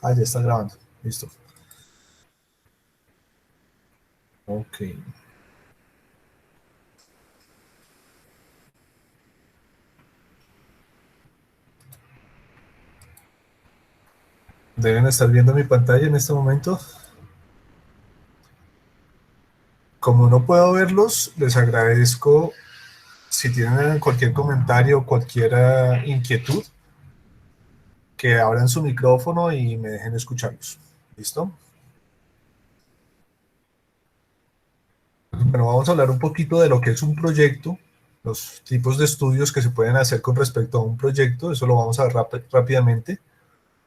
Ah, ya está grabando. Listo. Ok. Deben estar viendo mi pantalla en este momento. Como no puedo verlos, les agradezco si tienen cualquier comentario, cualquier inquietud, que abran su micrófono y me dejen escucharlos. ¿Listo? Bueno, vamos a hablar un poquito de lo que es un proyecto, los tipos de estudios que se pueden hacer con respecto a un proyecto. Eso lo vamos a ver rápidamente.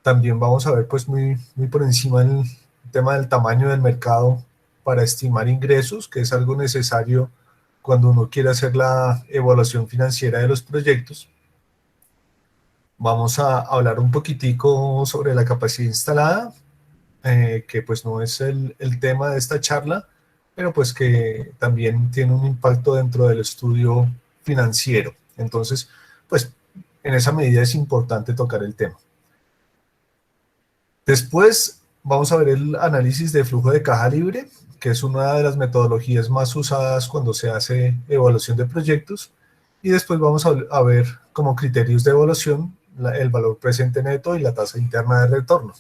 También vamos a ver pues muy por encima el tema del tamaño del mercado para estimar ingresos, que es algo necesario cuando uno quiere hacer la evaluación financiera de los proyectos. Vamos a hablar un poquitico sobre la capacidad instalada, que pues no es el tema de esta charla, pero pues que también tiene un impacto dentro del estudio financiero. Entonces, pues en esa medida es importante tocar el tema. Después vamos a ver el análisis de flujo de caja libre, que es una de las metodologías más usadas cuando se hace evaluación de proyectos. Y después vamos a ver como criterios de evaluación el valor presente neto y la tasa interna de retorno.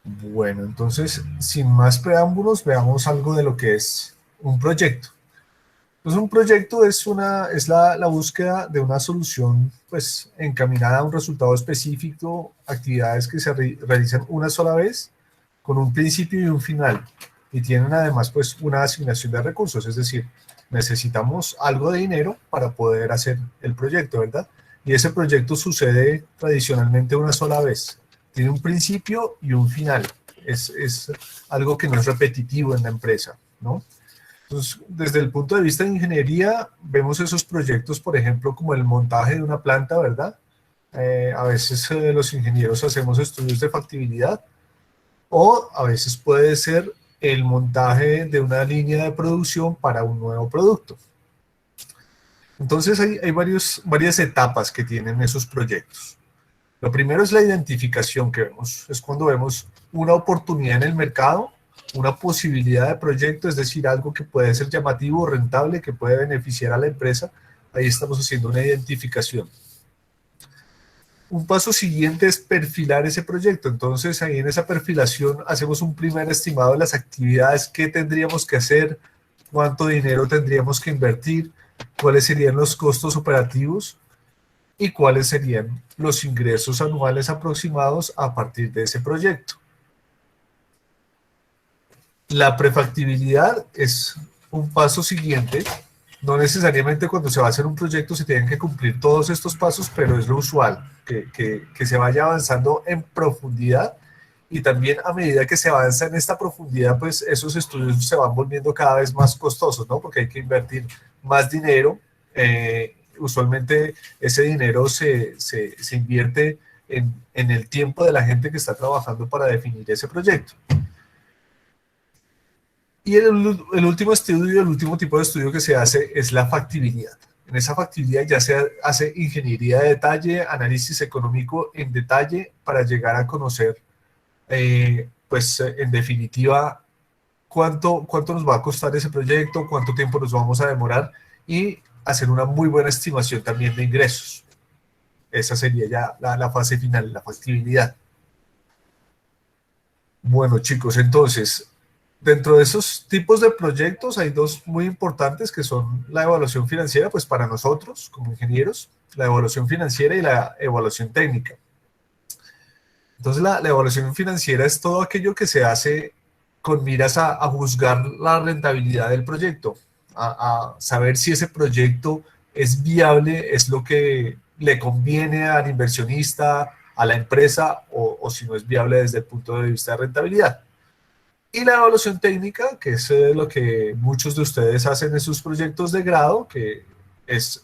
Bueno, entonces, sin más preámbulos, veamos algo de lo que es un proyecto. Pues un proyecto es la búsqueda de una solución pues, encaminada a un resultado específico, actividades que se realizan una sola vez, con un principio y un final, y tienen además pues, una asignación de recursos, es decir, necesitamos algo de dinero para poder hacer el proyecto, ¿verdad? Y ese proyecto sucede tradicionalmente una sola vez, tiene un principio y un final, es algo que no es repetitivo en la empresa, ¿no? Entonces, desde el punto de vista de ingeniería, vemos esos proyectos, por ejemplo, como el montaje de una planta, ¿verdad? A veces los ingenieros hacemos estudios de factibilidad o a veces puede ser el montaje de una línea de producción para un nuevo producto. Entonces, hay varias etapas que tienen esos proyectos. Lo primero es la identificación que vemos, es cuando vemos una oportunidad en el mercado, una posibilidad de proyecto, es decir, algo que puede ser llamativo o rentable, que puede beneficiar a la empresa. Ahí estamos haciendo una identificación. Un paso siguiente es perfilar ese proyecto. Entonces, ahí en esa perfilación hacemos un primer estimado de las actividades que tendríamos que hacer, cuánto dinero tendríamos que invertir, cuáles serían los costos operativos y cuáles serían los ingresos anuales aproximados a partir de ese proyecto. La prefactibilidad es un paso siguiente. No necesariamente cuando se va a hacer un proyecto se tienen que cumplir todos estos pasos, pero es lo usual, que se vaya avanzando en profundidad y también a medida que se avanza en esta profundidad, pues esos estudios se van volviendo cada vez más costosos, ¿no? Porque hay que invertir más dinero. Usualmente ese dinero se invierte en el tiempo de la gente que está trabajando para definir ese proyecto. Y el último estudio, el último tipo de estudio que se hace es la factibilidad. En esa factibilidad ya se hace ingeniería de detalle, análisis económico en detalle para llegar a conocer, pues en definitiva, cuánto nos va a costar ese proyecto, cuánto tiempo nos vamos a demorar y hacer una muy buena estimación también de ingresos. Esa sería ya la fase final, la factibilidad. Bueno, chicos, entonces, dentro de esos tipos de proyectos hay dos muy importantes que son la evaluación financiera, pues para nosotros como ingenieros, la evaluación financiera y la evaluación técnica. Entonces, la evaluación financiera es todo aquello que se hace con miras a juzgar la rentabilidad del proyecto, a saber si ese proyecto es viable, es lo que le conviene al inversionista, a la empresa, o si no es viable desde el punto de vista de rentabilidad. Y la evaluación técnica, que es lo que muchos de ustedes hacen en sus proyectos de grado, que es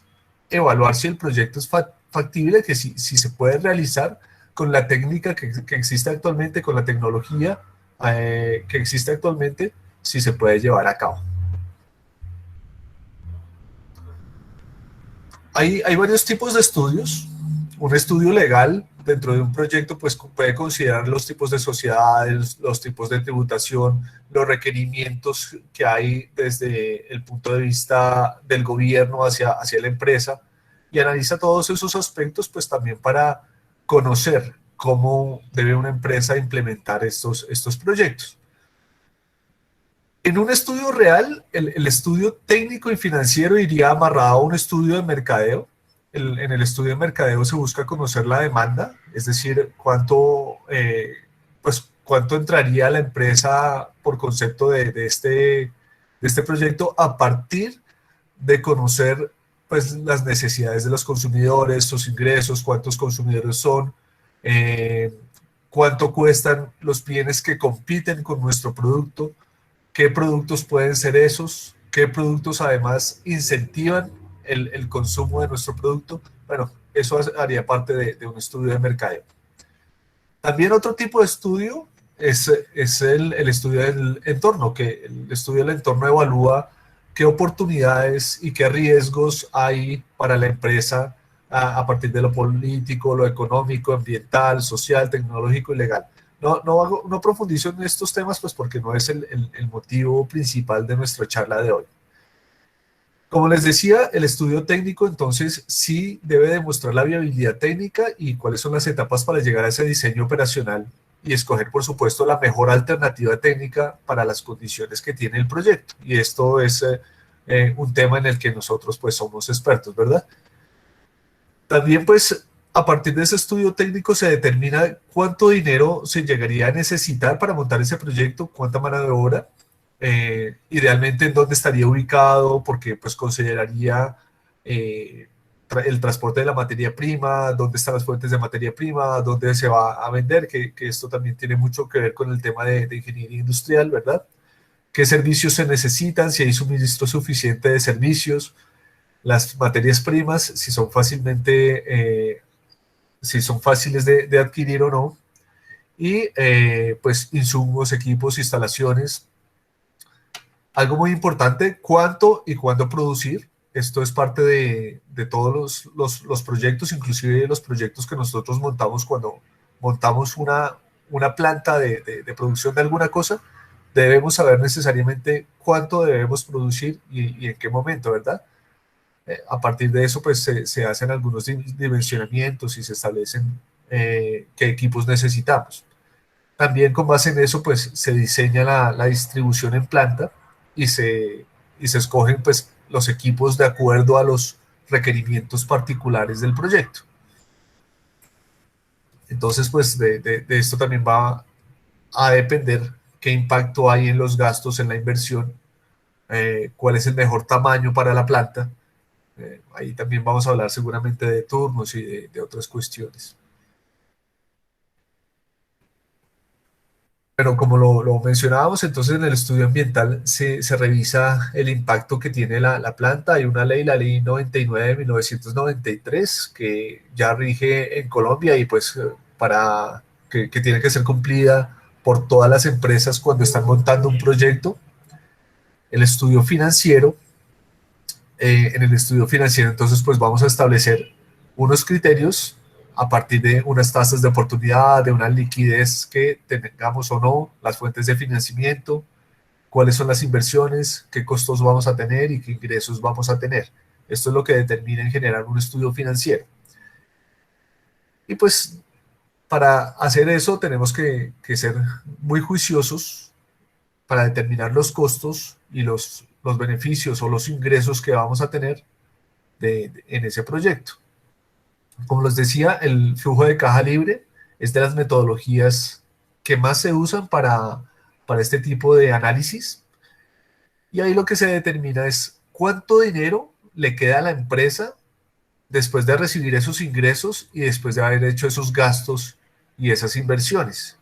evaluar si el proyecto es factible, que si se puede realizar con la técnica que existe actualmente, con la tecnología que existe actualmente, si se puede llevar a cabo. Hay varios tipos de estudios. Un estudio legal dentro de un proyecto, pues puede considerar los tipos de sociedades, los tipos de tributación, los requerimientos que hay desde el punto de vista del gobierno hacia la empresa, y analiza todos esos aspectos, pues también para conocer cómo debe una empresa implementar estos proyectos. En un estudio real, el estudio técnico y financiero iría amarrado a un estudio de mercadeo. En el estudio de mercadeo se busca conocer la demanda, es decir, cuánto entraría la empresa por concepto de este proyecto a partir de conocer pues, las necesidades de los consumidores, sus ingresos, cuántos consumidores son, eh, cuánto cuestan los bienes que compiten con nuestro producto, qué productos pueden ser esos, qué productos además incentivan el consumo de nuestro producto. Bueno, eso haría parte de un estudio de mercadeo. También otro tipo de estudio es el estudio del entorno, que el estudio del entorno evalúa qué oportunidades y qué riesgos hay para la empresa a partir de lo político, lo económico, ambiental, social, tecnológico y legal. No profundizo en estos temas, pues porque no es el motivo principal de nuestra charla de hoy. Como les decía, el estudio técnico entonces sí debe demostrar la viabilidad técnica y cuáles son las etapas para llegar a ese diseño operacional y escoger, por supuesto, la mejor alternativa técnica para las condiciones que tiene el proyecto. Y esto es un tema en el que nosotros pues somos expertos, ¿verdad? También pues a partir de ese estudio técnico se determina cuánto dinero se llegaría a necesitar para montar ese proyecto, cuánta mano de obra, idealmente en dónde estaría ubicado, porque pues consideraría el transporte de la materia prima, dónde están las fuentes de materia prima, dónde se va a vender, que esto también tiene mucho que ver con el tema de ingeniería industrial, ¿verdad? ¿Qué servicios se necesitan? Si hay suministro suficiente de servicios, las materias primas, si son fáciles de adquirir o no, y pues insumos, equipos, instalaciones. Algo muy importante, cuánto y cuándo producir. Esto es parte de todos los proyectos, inclusive los proyectos que nosotros montamos cuando montamos una planta de producción de alguna cosa. Debemos saber necesariamente cuánto debemos producir y en qué momento, ¿verdad? A partir de eso, pues se hacen algunos dimensionamientos y se establecen qué equipos necesitamos. También con base en eso, pues se diseña la distribución en planta y se escogen pues los equipos de acuerdo a los requerimientos particulares del proyecto. Entonces, pues de esto también va a depender qué impacto hay en los gastos, en la inversión, cuál es el mejor tamaño para la planta. Ahí también vamos a hablar seguramente de turnos y de otras cuestiones. Pero como lo mencionábamos, entonces en el estudio ambiental se revisa el impacto que tiene la planta. Hay una ley, la ley 99 de 1993, que ya rige en Colombia y pues que tiene que ser cumplida por todas las empresas cuando están montando un proyecto. El estudio financiero, en el estudio financiero entonces pues vamos a establecer unos criterios a partir de unas tasas de oportunidad, de una liquidez que tengamos o no, las fuentes de financiamiento, cuáles son las inversiones, qué costos vamos a tener y qué ingresos vamos a tener. Esto es lo que determina en general un estudio financiero. Y pues para hacer eso tenemos que ser muy juiciosos para determinar los costos y los beneficios o los ingresos que vamos a tener en ese proyecto. Como les decía, el flujo de caja libre es de las metodologías que más se usan para este tipo de análisis. Y ahí lo que se determina es cuánto dinero le queda a la empresa después de recibir esos ingresos y después de haber hecho esos gastos y esas inversiones.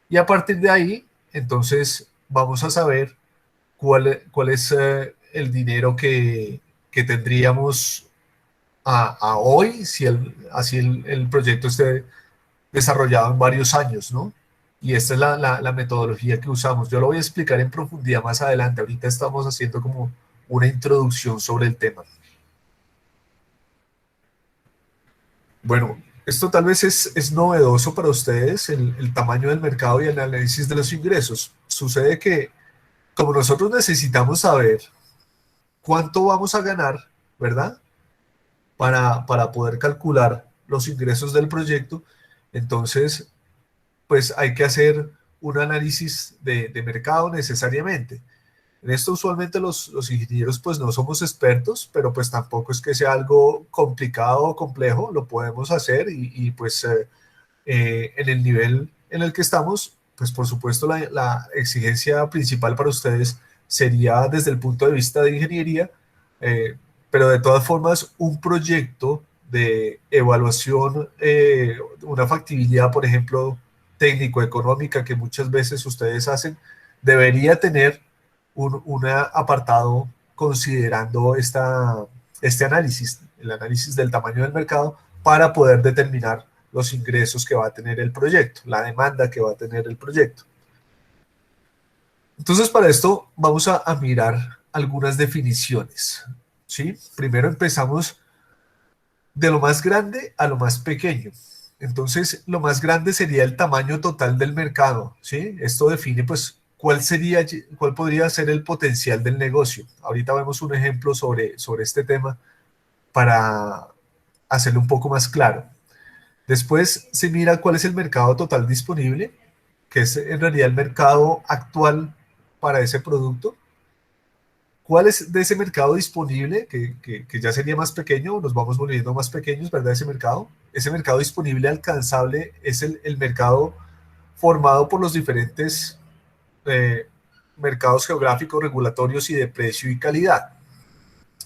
Y a partir de ahí, entonces, vamos a saber cuál es el dinero que tendríamos a hoy si así el proyecto esté desarrollado en varios años, ¿no? Y esta es la metodología que usamos. Yo lo voy a explicar en profundidad más adelante. Ahorita estamos haciendo como una introducción sobre el tema. Bueno, Esto tal vez es novedoso para ustedes, el tamaño del mercado y el análisis de los ingresos. Sucede que como nosotros necesitamos saber cuánto vamos a ganar, ¿verdad? Para poder calcular los ingresos del proyecto, entonces, pues hay que hacer un análisis de mercado necesariamente. En esto usualmente los ingenieros pues no somos expertos, pero pues tampoco es que sea algo complicado o complejo, lo podemos hacer pues en el nivel en el que estamos, pues por supuesto la exigencia principal para ustedes sería desde el punto de vista de ingeniería, eh, pero de todas formas un proyecto de evaluación, una factibilidad, por ejemplo, técnico-económica que muchas veces ustedes hacen, debería tener un apartado considerando este análisis, el análisis del tamaño del mercado para poder determinar los ingresos que va a tener el proyecto, la demanda que va a tener el proyecto. Entonces, para esto vamos a mirar algunas definiciones. ¿Sí? Primero empezamos de lo más grande a lo más pequeño. Entonces, lo más grande sería el tamaño total del mercado. ¿Sí? Esto define, pues, cuál podría ser el potencial del negocio. Ahorita vemos un ejemplo sobre este tema para hacerlo un poco más claro. Después se mira cuál es el mercado total disponible, que es en realidad el mercado actual para ese producto. ¿Cuál es de ese mercado disponible, que ya sería más pequeño, nos vamos volviendo más pequeños, ¿verdad? Ese mercado disponible alcanzable es el mercado formado por los diferentes eh, mercados geográficos, regulatorios y de precio y calidad.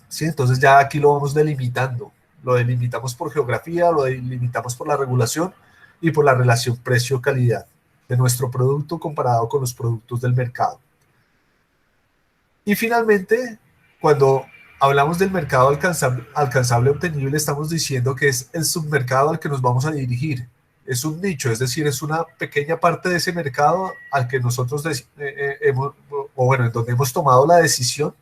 ¿Sí? Entonces ya aquí lo vamos delimitando. Lo delimitamos por geografía, lo delimitamos por la regulación y por la relación precio-calidad de nuestro producto comparado con los productos del mercado. Y finalmente, cuando hablamos del mercado alcanzable obtenible, estamos diciendo que es el submercado al que nos vamos a dirigir. Es un nicho, es decir, es una pequeña parte de ese mercado al que nosotros hemos, o bueno, en donde hemos tomado la decisión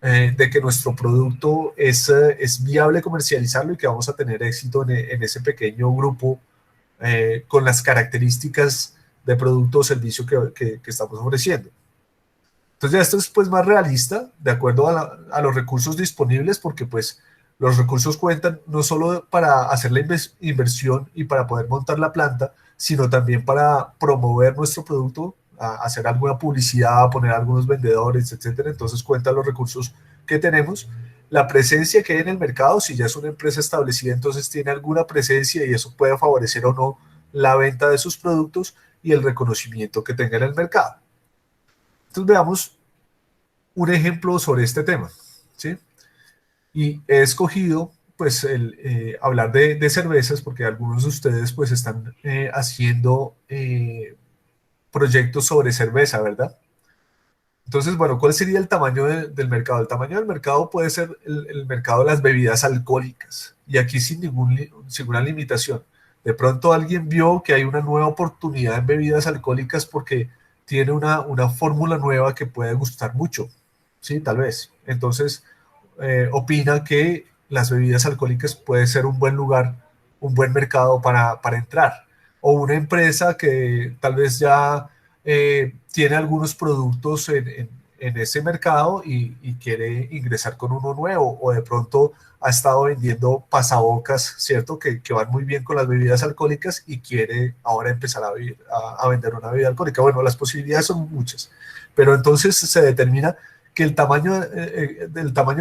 de que nuestro producto es viable comercializarlo y que vamos a tener éxito en ese pequeño grupo con las características de producto o servicio que estamos ofreciendo. Entonces ya esto es pues más realista, de acuerdo a los recursos disponibles, porque pues los recursos cuentan no solo para hacer la inversión y para poder montar la planta, sino también para promover nuestro producto, hacer alguna publicidad, poner algunos vendedores, etcétera. Entonces cuentan los recursos que tenemos, la presencia que hay en el mercado, si ya es una empresa establecida, entonces tiene alguna presencia y eso puede favorecer o no la venta de sus productos y el reconocimiento que tenga en el mercado. Entonces veamos un ejemplo sobre este tema, ¿sí? Y he escogido, pues, hablar de cervezas porque algunos de ustedes, pues, están haciendo proyectos sobre cerveza, ¿verdad? Entonces, bueno, ¿cuál sería el tamaño del mercado? El tamaño del mercado puede ser el mercado de las bebidas alcohólicas y aquí sin ninguna limitación. De pronto alguien vio que hay una nueva oportunidad en bebidas alcohólicas porque tiene una fórmula nueva que puede gustar mucho, ¿sí? Tal vez. Entonces, opina que las bebidas alcohólicas puede ser un buen lugar, un buen mercado para entrar. O una empresa que tal vez ya tiene algunos productos en ese mercado y quiere ingresar con uno nuevo, o de pronto ha estado vendiendo pasabocas, ¿cierto? Que van muy bien con las bebidas alcohólicas y quiere ahora empezar a vender una bebida alcohólica. Bueno, las posibilidades son muchas, pero entonces se determina que del tamaño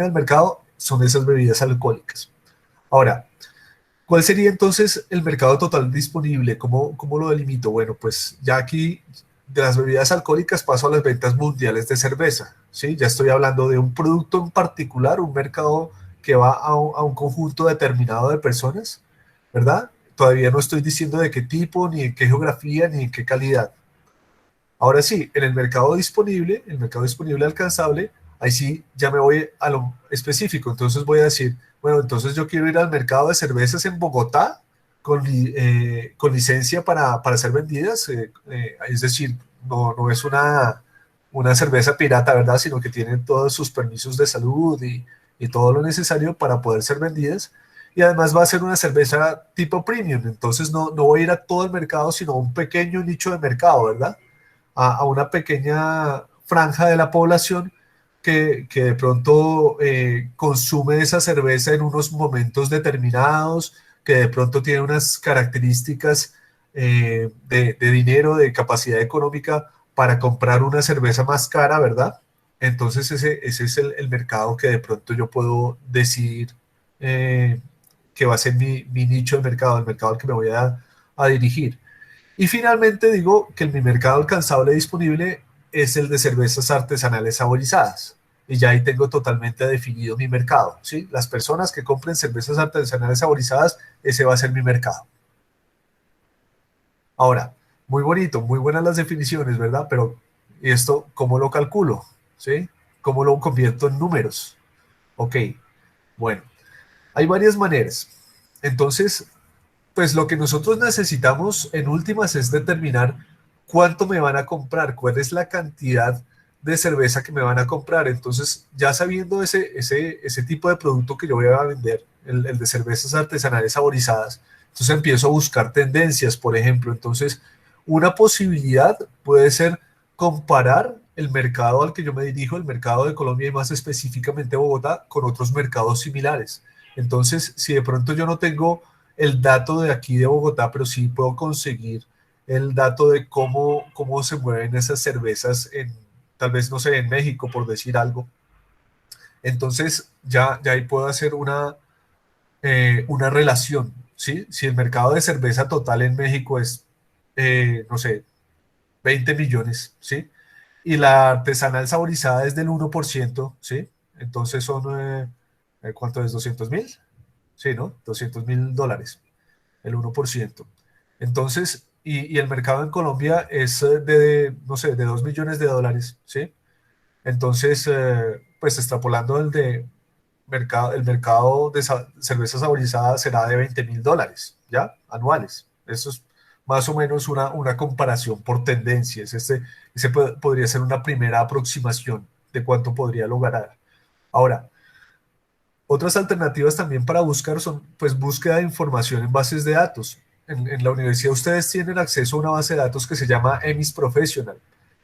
del mercado son esas bebidas alcohólicas. Ahora, ¿cuál sería entonces el mercado total disponible? ¿Cómo lo delimito? Bueno, pues ya aquí de las bebidas alcohólicas paso a las ventas mundiales de cerveza, ¿sí? Ya estoy hablando de un producto en particular, un mercado que va a un conjunto determinado de personas, ¿verdad? Todavía no estoy diciendo de qué tipo, ni en qué geografía, ni en qué calidad. Ahora sí, en el mercado disponible alcanzable, ahí sí ya me voy a lo específico. Entonces voy a decir, bueno, entonces yo quiero ir al mercado de cervezas en Bogotá con licencia para ser vendidas. Es decir, no es una cerveza pirata, ¿verdad? Sino que tiene todos sus permisos de salud y todo lo necesario para poder ser vendidas. y además va a ser una cerveza tipo premium, entonces no voy a ir a todo el mercado, sino a un pequeño nicho de mercado, ¿verdad? A una pequeña franja de la población que de pronto consume esa cerveza en unos momentos determinados, que de pronto tiene unas características de dinero, de capacidad económica para comprar una cerveza más cara, ¿verdad? Entonces ese es el mercado que de pronto yo puedo decidir eh, que va a ser mi nicho de mercado, el mercado al que me voy a dirigir. Y finalmente digo que mi mercado alcanzable disponible es el de cervezas artesanales saborizadas. Y ya ahí tengo totalmente definido mi mercado, ¿sí? Las personas que compren cervezas artesanales saborizadas, ese va a ser mi mercado. Ahora, muy bonito, muy buenas las definiciones, ¿verdad? Pero ¿y esto cómo lo calculo? ¿Sí? ¿Cómo lo convierto en números? Ok, bueno, hay varias maneras. Entonces, pues lo que nosotros necesitamos en últimas es determinar cuánto me van a comprar, cuál es la cantidad de cerveza que me van a comprar. Entonces, ya sabiendo ese tipo de producto que yo voy a vender, el de cervezas artesanales saborizadas, entonces empiezo a buscar tendencias, por ejemplo. Entonces, una posibilidad puede ser comparar el mercado al que yo me dirijo, el mercado de Colombia y más específicamente Bogotá, con otros mercados similares. Entonces, si de pronto yo no tengo el dato de aquí de Bogotá, pero sí puedo conseguir el dato de cómo se mueven esas cervezas en, tal vez, no sé, en México, por decir algo. Entonces, ya ahí puedo hacer una relación, ¿sí? Si el mercado de cerveza total en México es, no sé, 20 millones, ¿sí? Y la artesanal saborizada es del 1%, ¿sí? Entonces son, ¿cuánto es? ¿200.000? Sí, ¿no? $200.000, el 1%. Entonces, y el mercado en Colombia es de, no sé, de $2 millones, ¿sí? Entonces, pues extrapolando el mercado de cerveza saborizada será de $20.000, ¿ya? Anuales. Eso es más o menos una comparación por tendencias. Ese podría ser una primera aproximación de cuánto podría lograr. Ahora, otras alternativas también para buscar son, pues, búsqueda de información en bases de datos. En la universidad ustedes tienen acceso a una base de datos que se llama EMIS Professional.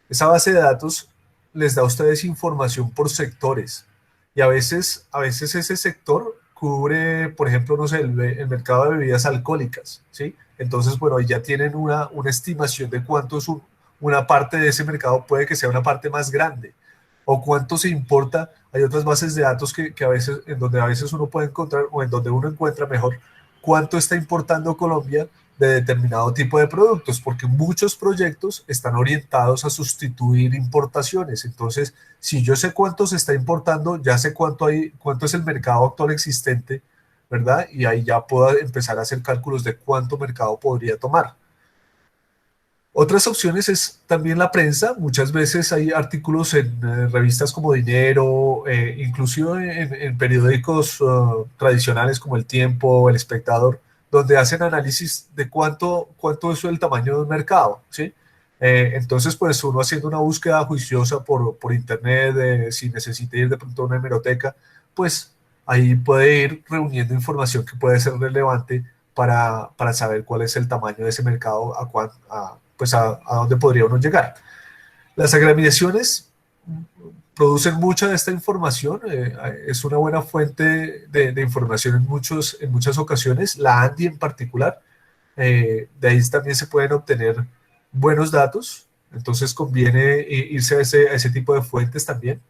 Esa base de datos les da a ustedes información por sectores y a veces ese sector cubre, por ejemplo, no sé, el mercado de bebidas alcohólicas, ¿sí? Entonces, bueno, ahí ya tienen una estimación de cuánto es una parte de ese mercado, puede que sea una parte más grande o cuánto se importa. Hay otras bases de datos que a veces, en donde a veces uno puede encontrar, o en donde uno encuentra mejor, cuánto está importando Colombia de determinado tipo de productos, porque muchos proyectos están orientados a sustituir importaciones. Entonces, si yo sé cuánto se está importando, ya sé cuánto es el mercado actual existente, ¿verdad? Y ahí ya puedo empezar a hacer cálculos de cuánto mercado podría tomar. Otras opciones es también la prensa. Muchas veces hay artículos en revistas como Dinero, inclusive en periódicos tradicionales como El Tiempo, El Espectador, donde hacen análisis de cuánto es el tamaño de un mercado, ¿sí? Entonces, pues uno haciendo una búsqueda juiciosa por internet, si necesita ir de pronto a una hemeroteca, pues ahí puede ir reuniendo información que puede ser relevante para saber cuál es el tamaño de ese mercado, pues a dónde podría uno llegar. Las agremiaciones producen mucha de esta información, es una buena fuente de información en muchas ocasiones, la ANDI en particular, de ahí también se pueden obtener buenos datos, entonces conviene irse a ese tipo de fuentes también.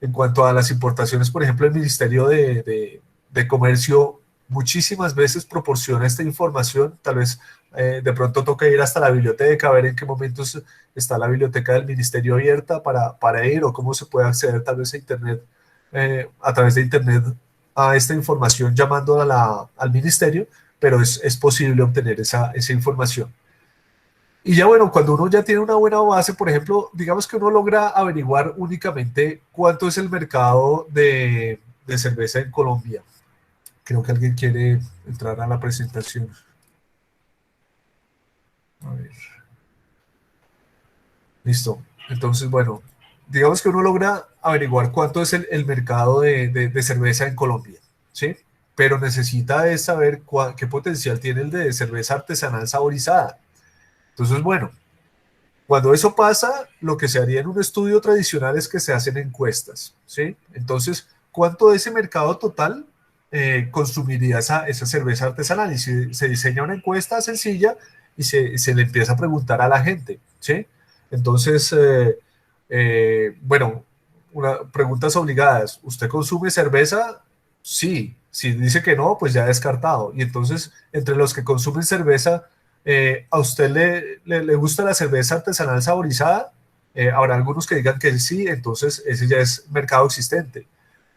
En cuanto a las importaciones, por ejemplo, el Ministerio de Comercio muchísimas veces proporciona esta información. Tal vez de pronto toca ir hasta la biblioteca, a ver en qué momentos está la biblioteca del ministerio abierta para ir o cómo se puede acceder tal vez a Internet, a través de Internet a esta información llamando al ministerio, pero es posible obtener esa información. Y ya bueno, cuando uno ya tiene una buena base, por ejemplo, digamos que uno logra averiguar únicamente cuánto es el mercado de cerveza en Colombia. Creo que alguien quiere entrar a la presentación. A ver, listo. Entonces, bueno, digamos que uno logra averiguar cuánto es el mercado de cerveza en Colombia, ¿sí? pero necesita es saber qué potencial tiene el de cerveza artesanal saborizada. Entonces, bueno, cuando eso pasa, lo que se haría en un estudio tradicional es que se hacen encuestas, ¿sí? Entonces, ¿cuánto de ese mercado total consumiría esa cerveza artesanal? Y se diseña una encuesta sencilla y se le empieza a preguntar a la gente, ¿sí? Entonces, bueno, preguntas obligadas. ¿Usted consume cerveza? Sí. Si dice que no, pues ya descartado. Y entonces, entre los que consumen cerveza, ¿a usted le gusta la cerveza artesanal saborizada? Habrá algunos que digan que sí, entonces ese ya es mercado existente.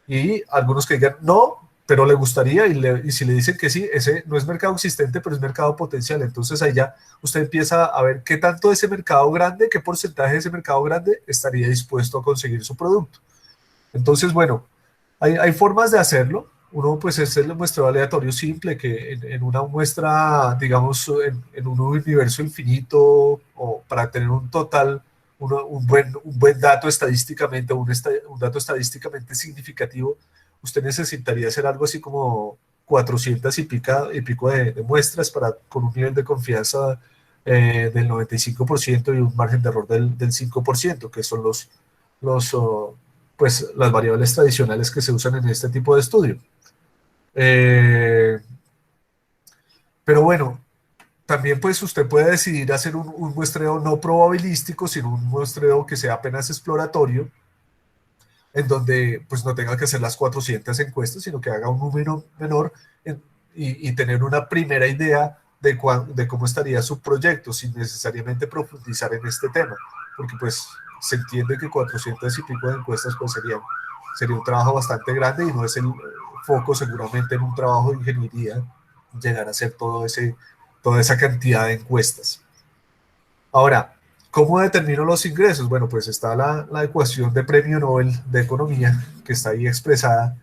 Y algunos que digan no, pero le gustaría, y si le dicen que sí, ese no es mercado existente, pero es mercado potencial. Entonces ahí ya usted empieza a ver qué tanto de ese mercado grande, qué porcentaje de ese mercado grande estaría dispuesto a conseguir su producto. Entonces, bueno, hay formas de hacerlo. Uno, pues, es el muestreo aleatorio simple, que en una muestra, digamos, en un universo infinito, o para tener un total, un buen dato estadísticamente, un dato estadísticamente significativo, usted necesitaría hacer algo así como 400 y pico de muestras con un nivel de confianza del 95% y un margen de error del 5%, que son pues, las variables tradicionales que se usan en este tipo de estudio. Eh, pero bueno, también pues usted puede decidir hacer un muestreo no probabilístico, sino un muestreo que sea apenas exploratorio, en donde pues no tenga que hacer las 400 encuestas, sino que haga un número menor y tener una primera idea de cómo estaría su proyecto, sin necesariamente profundizar en este tema, porque pues se entiende que 400 y pico de encuestas pues sería un trabajo bastante grande y no es el foco seguramente en un trabajo de ingeniería llegar a hacer toda esa cantidad de encuestas. Ahora, ¿cómo determino los ingresos? Bueno, pues está la ecuación de premio Nobel de Economía, que está ahí expresada,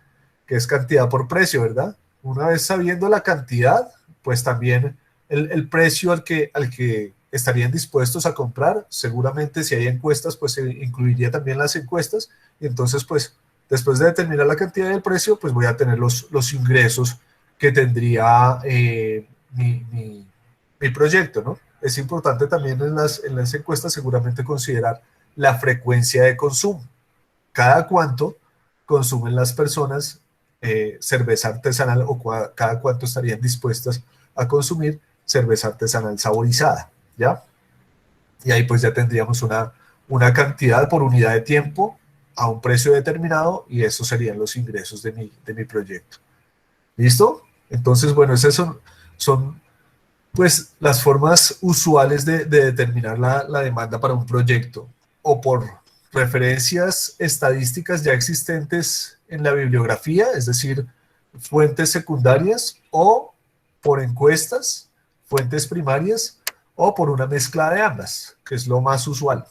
que es cantidad por precio, ¿verdad? Una vez sabiendo la cantidad, pues también el precio al que estarían dispuestos a comprar, seguramente si hay encuestas, pues se incluiría también las encuestas, y entonces, pues, después de determinar la cantidad y el precio, pues voy a tener los ingresos que tendría mi proyecto, ¿no? Es importante también en las encuestas seguramente considerar la frecuencia de consumo. Cada cuánto consumen las personas cerveza artesanal o cada cuánto estarían dispuestas a consumir cerveza artesanal saborizada, ¿ya? Y ahí pues ya tendríamos una cantidad por unidad de tiempo a un precio determinado y esos serían los ingresos de mi proyecto. ¿Listo? Entonces, bueno, esas son pues las formas usuales de determinar la demanda para un proyecto, o por referencias estadísticas ya existentes en la bibliografía, es decir, fuentes secundarias, o por encuestas, fuentes primarias, o por una mezcla de ambas, que es lo más usual.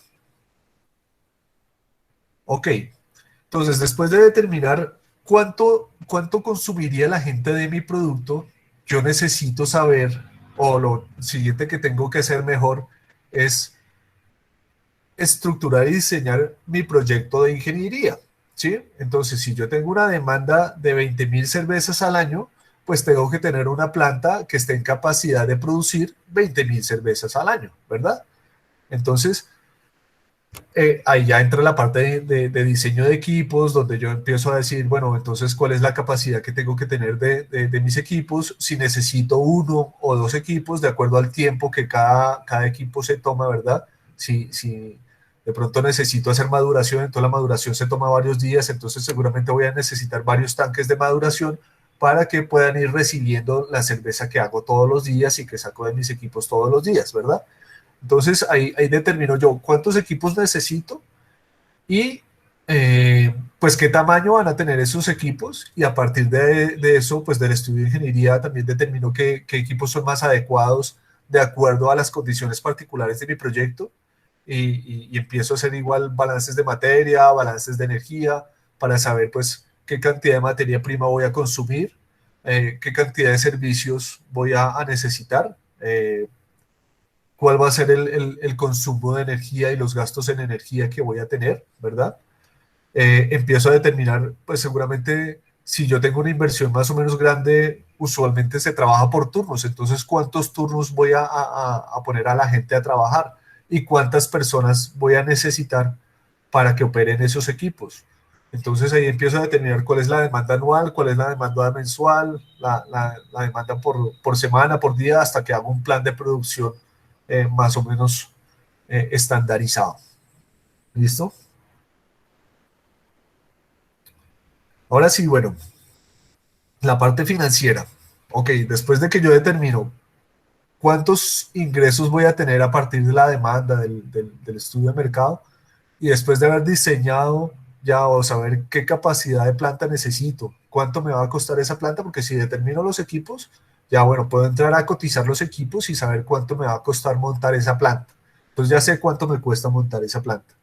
Ok, entonces después de determinar cuánto consumiría la gente de mi producto, yo necesito saber, o lo siguiente que tengo que hacer mejor es estructurar y diseñar mi proyecto de ingeniería, ¿sí? Entonces, si yo tengo una demanda de 20,000 cervezas al año, pues tengo que tener una planta que esté en capacidad de producir 20,000 cervezas al año, ¿verdad? Entonces, ahí ya entra la parte de diseño de equipos, donde yo empiezo a decir, bueno, entonces, ¿cuál es la capacidad que tengo que tener de mis equipos? Si necesito uno o dos equipos, de acuerdo al tiempo que cada equipo se toma, ¿verdad? Si de pronto necesito hacer maduración, entonces la maduración se toma varios días, entonces seguramente voy a necesitar varios tanques de maduración para que puedan ir recibiendo la cerveza que hago todos los días y que saco de mis equipos todos los días, ¿verdad? Entonces ahí determino yo cuántos equipos necesito y pues qué tamaño van a tener esos equipos, y a partir de eso, pues del estudio de ingeniería también determino qué equipos son más adecuados de acuerdo a las condiciones particulares de mi proyecto, y empiezo a hacer igual balances de materia, balances de energía, para saber pues qué cantidad de materia prima voy a consumir, qué cantidad de servicios voy a necesitar, cuál va a ser el consumo de energía y los gastos en energía que voy a tener, ¿verdad? Empiezo a determinar, pues seguramente si yo tengo una inversión más o menos grande, usualmente se trabaja por turnos. Entonces, ¿cuántos turnos voy a poner a la gente a trabajar? ¿Y cuántas personas voy a necesitar para que operen esos equipos? Entonces ahí empiezo a determinar cuál es la demanda anual, cuál es la demanda mensual, la demanda por semana, por día, hasta que hago un plan de producción más o menos estandarizado. ¿Listo? Ahora sí, bueno, la parte financiera. Ok, después de que yo determino cuántos ingresos voy a tener a partir de la demanda del estudio de mercado, y después de haber diseñado ya o saber qué capacidad de planta necesito, cuánto me va a costar esa planta, porque si determino los equipos, ya bueno, puedo entrar a cotizar los equipos y saber cuánto me va a costar montar esa planta. Entonces ya sé cuánto me cuesta montar esa planta.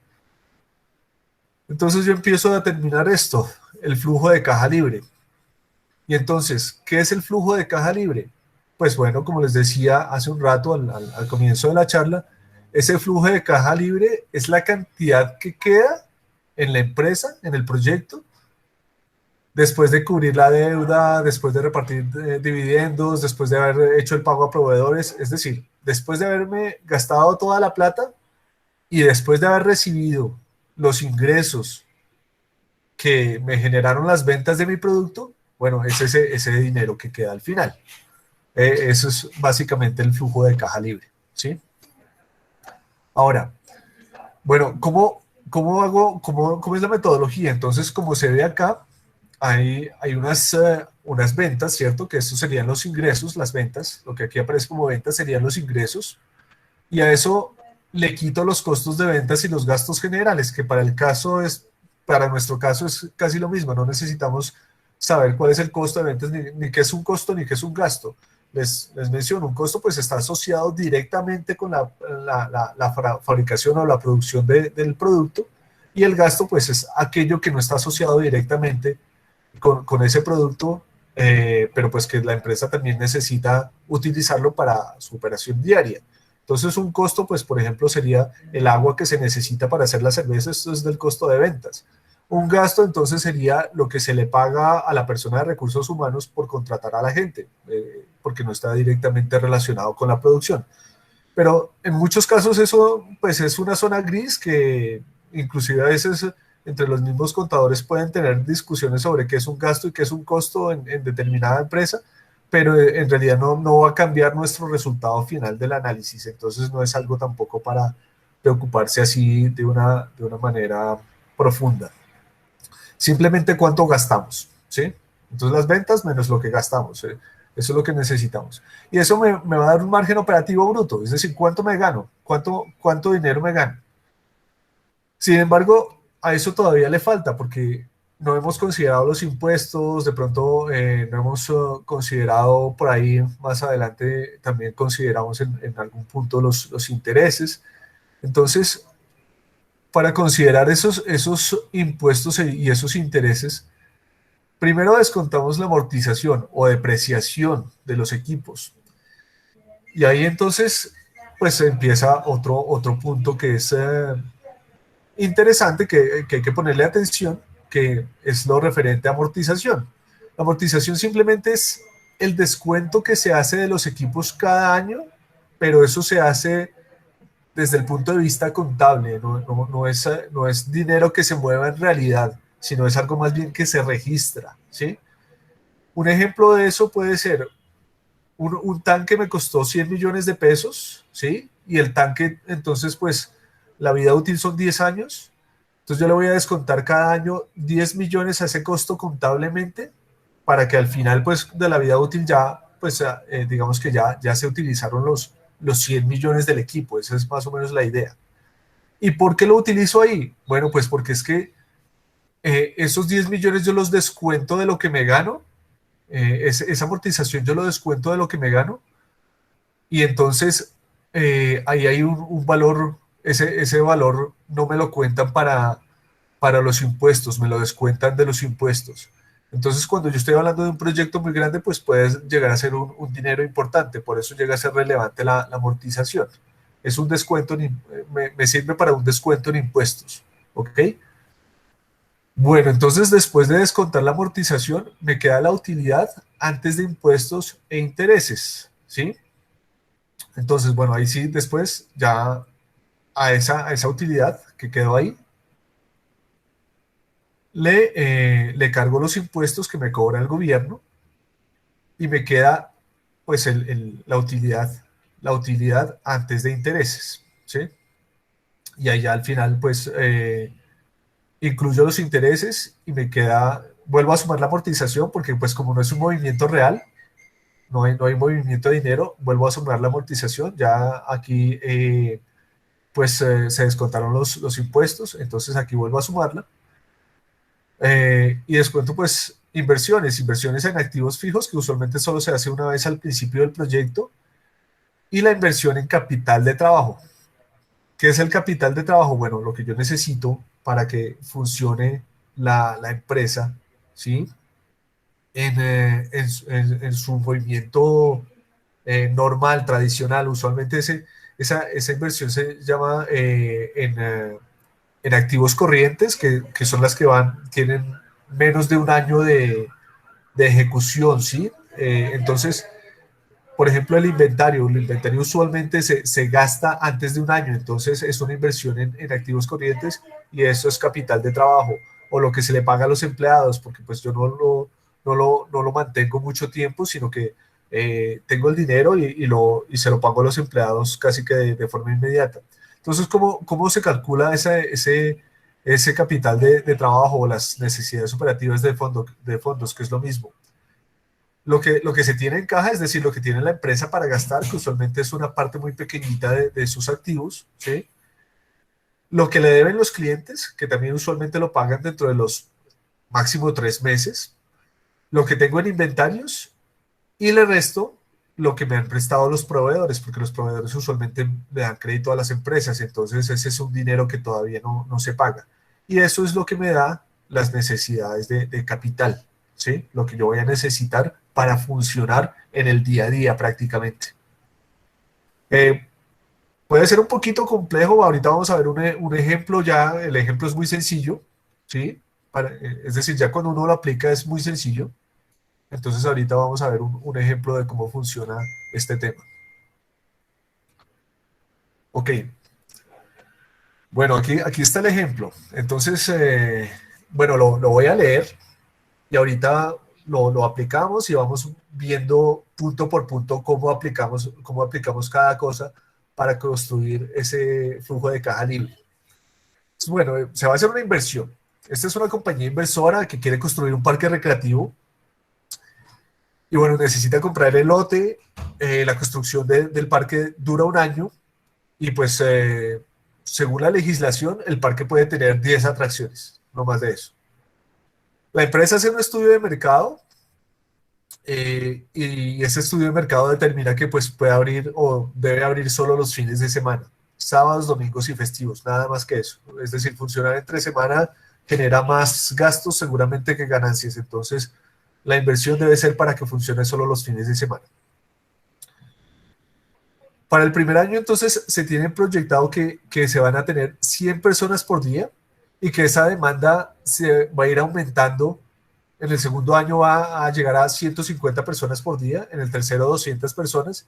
Entonces yo empiezo a determinar esto, el flujo de caja libre. Y entonces, ¿qué es el flujo de caja libre? Pues bueno, como les decía hace un rato al comienzo de la charla, ese flujo de caja libre es la cantidad que queda en la empresa, en el proyecto, después de cubrir la deuda, después de repartir dividendos, después de haber hecho el pago a proveedores, es decir, después de haberme gastado toda la plata y después de haber recibido los ingresos que me generaron las ventas de mi producto, bueno, es ese dinero que queda al final. Eso es básicamente el flujo de caja libre, ¿sí? Ahora, bueno, ¿cómo hago, cómo es la metodología? Entonces, como se ve acá, hay unas ventas, ¿cierto? Que estos serían los ingresos, las ventas, lo que aquí aparece como ventas serían los ingresos, y a eso le quito los costos de ventas y los gastos generales, que para nuestro caso es casi lo mismo, no necesitamos saber cuál es el costo de ventas, ni qué es un costo, ni qué es un gasto. Les menciono, un costo pues está asociado directamente con la fabricación o la producción del producto, y el gasto pues es aquello que no está asociado directamente con ese producto, pero pues que la empresa también necesita utilizarlo para su operación diaria. Entonces un costo, pues por ejemplo, sería el agua que se necesita para hacer la cerveza, esto es del costo de ventas. Un gasto entonces sería lo que se le paga a la persona de recursos humanos por contratar a la gente, porque no está directamente relacionado con la producción. Pero en muchos casos eso pues es una zona gris que inclusive a veces entre los mismos contadores pueden tener discusiones sobre qué es un gasto y qué es un costo en determinada empresa, pero en realidad no va a cambiar nuestro resultado final del análisis. Entonces no es algo tampoco para preocuparse así de una manera profunda. Simplemente cuánto gastamos, ¿sí? Entonces las ventas menos lo que gastamos, ¿sí? Eso es lo que necesitamos. Y eso me va a dar un margen operativo bruto, es decir, cuánto me gano, cuánto dinero me gano. Sin embargo, a eso todavía le falta porque no hemos considerado los impuestos, de pronto no hemos considerado por ahí más adelante, también consideramos en algún punto los intereses. Entonces, para considerar esos impuestos y esos intereses, primero descontamos la amortización o depreciación de los equipos. Y ahí entonces, pues empieza otro punto que es interesante, que hay que ponerle atención, que es lo referente a amortización. La amortización simplemente es el descuento que se hace de los equipos cada año, pero eso se hace desde el punto de vista contable, no es dinero que se mueva en realidad, sino es algo más bien que se registra, ¿sí? Un ejemplo de eso puede ser un tanque me costó 100 millones de pesos, ¿sí? Y el tanque, entonces, pues, la vida útil son 10 años. Entonces yo le voy a descontar cada año 10 millones a ese costo contablemente para que al final, pues, de la vida útil ya, pues, digamos que ya se utilizaron los 100 millones del equipo. Esa es más o menos la idea. ¿Y por qué lo utilizo ahí? Bueno, pues porque es que esos 10 millones yo los descuento de lo que me gano, esa amortización yo lo descuento de lo que me gano, y entonces ahí hay un valor, ese valor no me lo cuentan para los impuestos, me lo descuentan de los impuestos. Entonces, cuando yo estoy hablando de un proyecto muy grande, pues puede llegar a ser un dinero importante, por eso llega a ser relevante la amortización. Es un descuento, me sirve para un descuento en impuestos, ¿ok? Bueno, entonces después de descontar la amortización, me queda la utilidad antes de impuestos e intereses, ¿sí? Entonces, bueno, ahí sí, después ya a esa utilidad que quedó ahí, le cargo los impuestos que me cobra el gobierno y me queda pues la utilidad antes de intereses, ¿sí? Y ahí ya al final pues incluyo los intereses y me queda, vuelvo a sumar la amortización porque pues como no es un movimiento real, no hay movimiento de dinero, vuelvo a sumar la amortización, ya aquí pues se descontaron los impuestos, entonces aquí vuelvo a sumarla. Y descuento pues inversiones en activos fijos, que usualmente solo se hace una vez al principio del proyecto, y la inversión en capital de trabajo. ¿Qué es el capital de trabajo? Bueno, lo que yo necesito para que funcione la empresa, ¿sí? En su movimiento normal, tradicional. Usualmente esa inversión se llama en activos corrientes, que son las que tienen menos de un año de ejecución, ¿sí? Entonces, por ejemplo, el inventario usualmente se gasta antes de un año, entonces es una inversión en activos corrientes y eso es capital de trabajo o lo que se le paga a los empleados, porque pues yo no lo mantengo mucho tiempo, sino que tengo el dinero y se lo pago a los empleados casi que de forma inmediata. Entonces, ¿cómo se calcula ese capital de trabajo o las necesidades operativas de fondos, que es lo mismo? Lo que se tiene en caja, es decir, lo que tiene la empresa para gastar, que usualmente es una parte muy pequeñita de sus activos, ¿sí? Lo que le deben los clientes, que también usualmente lo pagan dentro de los máximo 3 meses, lo que tengo en inventarios y le resto lo que me han prestado los proveedores, porque los proveedores usualmente le dan crédito a las empresas, entonces ese es un dinero que todavía no se paga. Y eso es lo que me da las necesidades de capital, ¿sí? Lo que yo voy a necesitar para funcionar en el día a día prácticamente. Eh, Puede ser un poquito complejo, ahorita vamos a ver un ejemplo ya, el ejemplo es muy sencillo, ¿sí? Es decir, ya cuando uno lo aplica es muy sencillo. Entonces ahorita vamos a ver un ejemplo de cómo funciona este tema. Ok, bueno, aquí está el ejemplo. Entonces, bueno, lo voy a leer y ahorita lo aplicamos y vamos viendo punto por punto cómo aplicamos cada cosa para construir ese flujo de caja libre. Entonces, bueno, se va a hacer una inversión. Esta es una compañía inversora que quiere construir un parque recreativo y bueno, necesita comprar el lote. La construcción del parque dura un año y pues según la legislación el parque puede tener 10 atracciones, no más de eso. La empresa hace un estudio de mercado y ese estudio de mercado determina que pues puede abrir o debe abrir solo los fines de semana, sábados, domingos y festivos, nada más que eso. Es decir, funcionar entre semana genera más gastos seguramente que ganancias, entonces la inversión debe ser para que funcione solo los fines de semana. Para el primer año, entonces, se tiene proyectado que se van a tener 100 personas por día y que esa demanda se va a ir aumentando. En el segundo año va a llegar a 150 personas por día, en el tercero 200 personas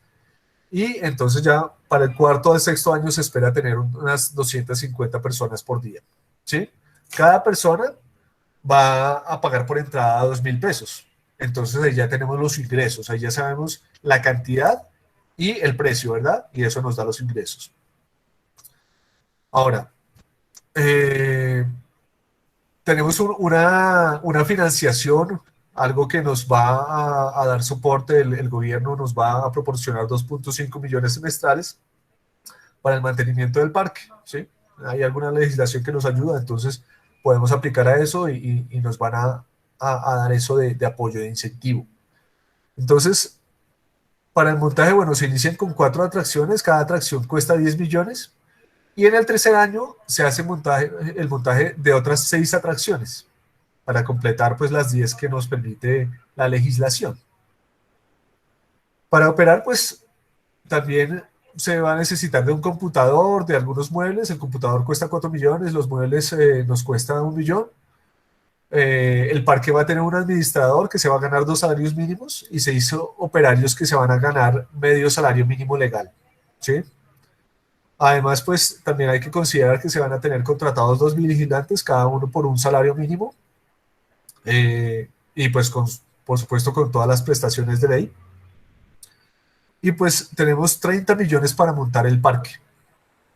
y entonces ya para el cuarto o el sexto año se espera tener unas 250 personas por día. ¿Sí? Cada persona va a pagar por entrada 2.000 pesos. Entonces ahí ya tenemos los ingresos, ahí ya sabemos la cantidad y el precio, ¿verdad? Y eso nos da los ingresos. Ahora, eh, tenemos una financiación, algo que nos va a dar soporte, el gobierno nos va a proporcionar 2.5 millones semestrales para el mantenimiento del parque, ¿sí? Hay alguna legislación que nos ayuda, entonces podemos aplicar a eso y nos van a dar eso de apoyo, de incentivo. Entonces, para el montaje, bueno, se inician con 4 atracciones, cada atracción cuesta 10 millones y en el tercer año se hace el montaje de otras 6 atracciones para completar pues las 10 que nos permite la legislación. Para operar pues también se va a necesitar de un computador, de algunos muebles. El computador cuesta 4 millones, los muebles nos cuestan 1 millón El parque va a tener un administrador que se va a ganar 2 salarios mínimos y 6 operarios que se van a ganar medio salario mínimo legal, ¿sí? Además, pues también hay que considerar que se van a tener contratados 2 vigilantes, cada uno por un salario mínimo, y pues por supuesto con todas las prestaciones de ley. Y pues tenemos 30 millones para montar el parque,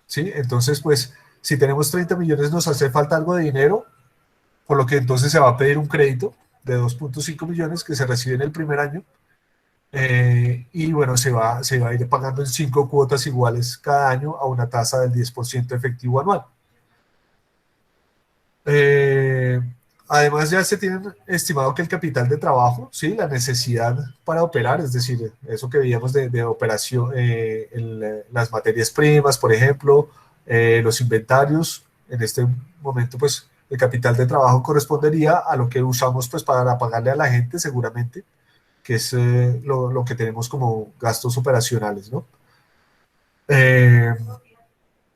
¿sí? Entonces, pues si tenemos 30 millones nos hace falta algo de dinero, por lo que entonces se va a pedir un crédito de 2.5 millones que se recibe en el primer año. Y bueno, se va a ir pagando en 5 cuotas iguales cada año a una tasa del 10% efectivo anual. Eh, Además, ya se tienen estimado que el capital de trabajo, ¿sí? La necesidad para operar, es decir, eso que veíamos de operación, las materias primas, por ejemplo, los inventarios, en este momento, pues el capital de trabajo correspondería a lo que usamos pues para pagarle a la gente seguramente, que es lo que tenemos como gastos operacionales, ¿no? Eh,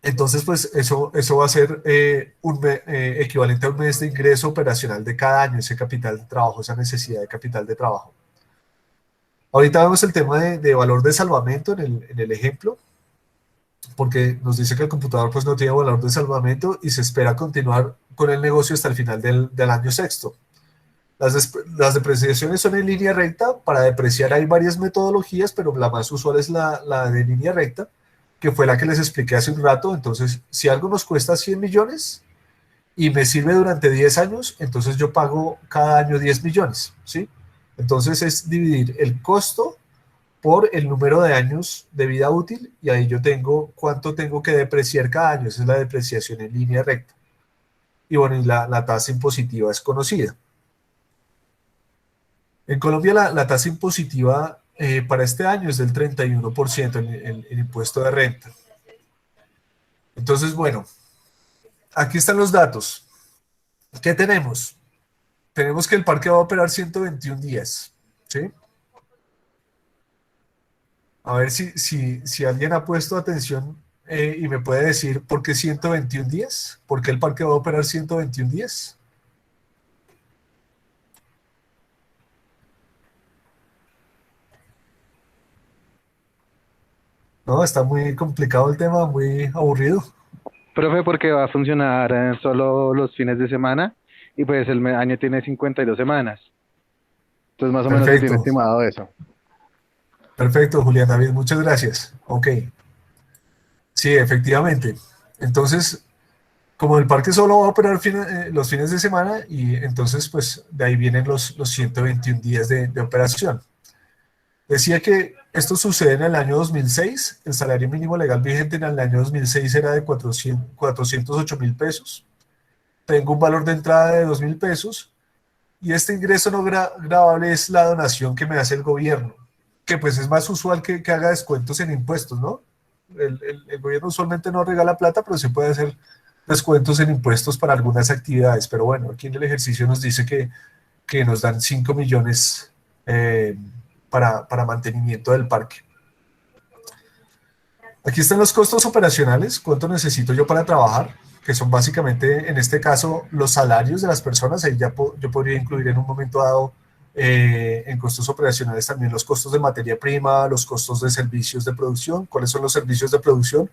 entonces, pues eso va a ser equivalente a un mes de ingreso operacional de cada año, ese capital de trabajo, esa necesidad de capital de trabajo. Ahorita vemos el tema de valor de salvamento en el ejemplo, porque nos dice que el computador pues no tiene valor de salvamento y se espera continuar con el negocio hasta el final del año sexto. Las depreciaciones son en línea recta. Para depreciar hay varias metodologías, pero la más usual es la de línea recta, que fue la que les expliqué hace un rato. Entonces, si algo nos cuesta 100 millones y me sirve durante 10 años, entonces yo pago cada año 10 millones, ¿sí? Entonces es dividir el costo por el número de años de vida útil y ahí yo tengo cuánto tengo que depreciar cada año. Esa es la depreciación en línea recta. Y bueno, y la tasa impositiva es conocida. En Colombia la tasa impositiva para este año es del 31% el impuesto de renta. Entonces, bueno, aquí están los datos. ¿Qué tenemos? Tenemos que el parque va a operar 121 días, ¿sí? A ver si alguien ha puesto atención y me puede decir por qué 121 días, por qué el parque va a operar 121 días. No, está muy complicado el tema, muy aburrido. Profe, porque va a funcionar solo los fines de semana y pues el año tiene 52 semanas. Entonces más o menos se tiene Perfecto, estimado eso. perfecto, Julián David, muchas gracias. Ok, sí, efectivamente. Entonces, como el parque solo va a operar los fines de semana, y entonces pues de ahí vienen los 121 días de operación. Decía que esto sucede en el año 2006. El salario mínimo legal vigente en el año 2006 era de 408.000 pesos. Tengo un valor de entrada de 2.000 pesos y este ingreso no gravable es la donación que me hace el gobierno, que pues es más usual que haga descuentos en impuestos, ¿no? El gobierno usualmente no regala plata, pero se puede hacer descuentos en impuestos para algunas actividades. Pero bueno, aquí en el ejercicio nos dice que nos dan 5 millones para mantenimiento del parque. Aquí están los costos operacionales, cuánto necesito yo para trabajar, que son básicamente, en este caso, los salarios de las personas. Ahí ya yo podría incluir en un momento dado en costos operacionales también los costos de materia prima, los costos de servicios de producción. ¿Cuáles son los servicios de producción?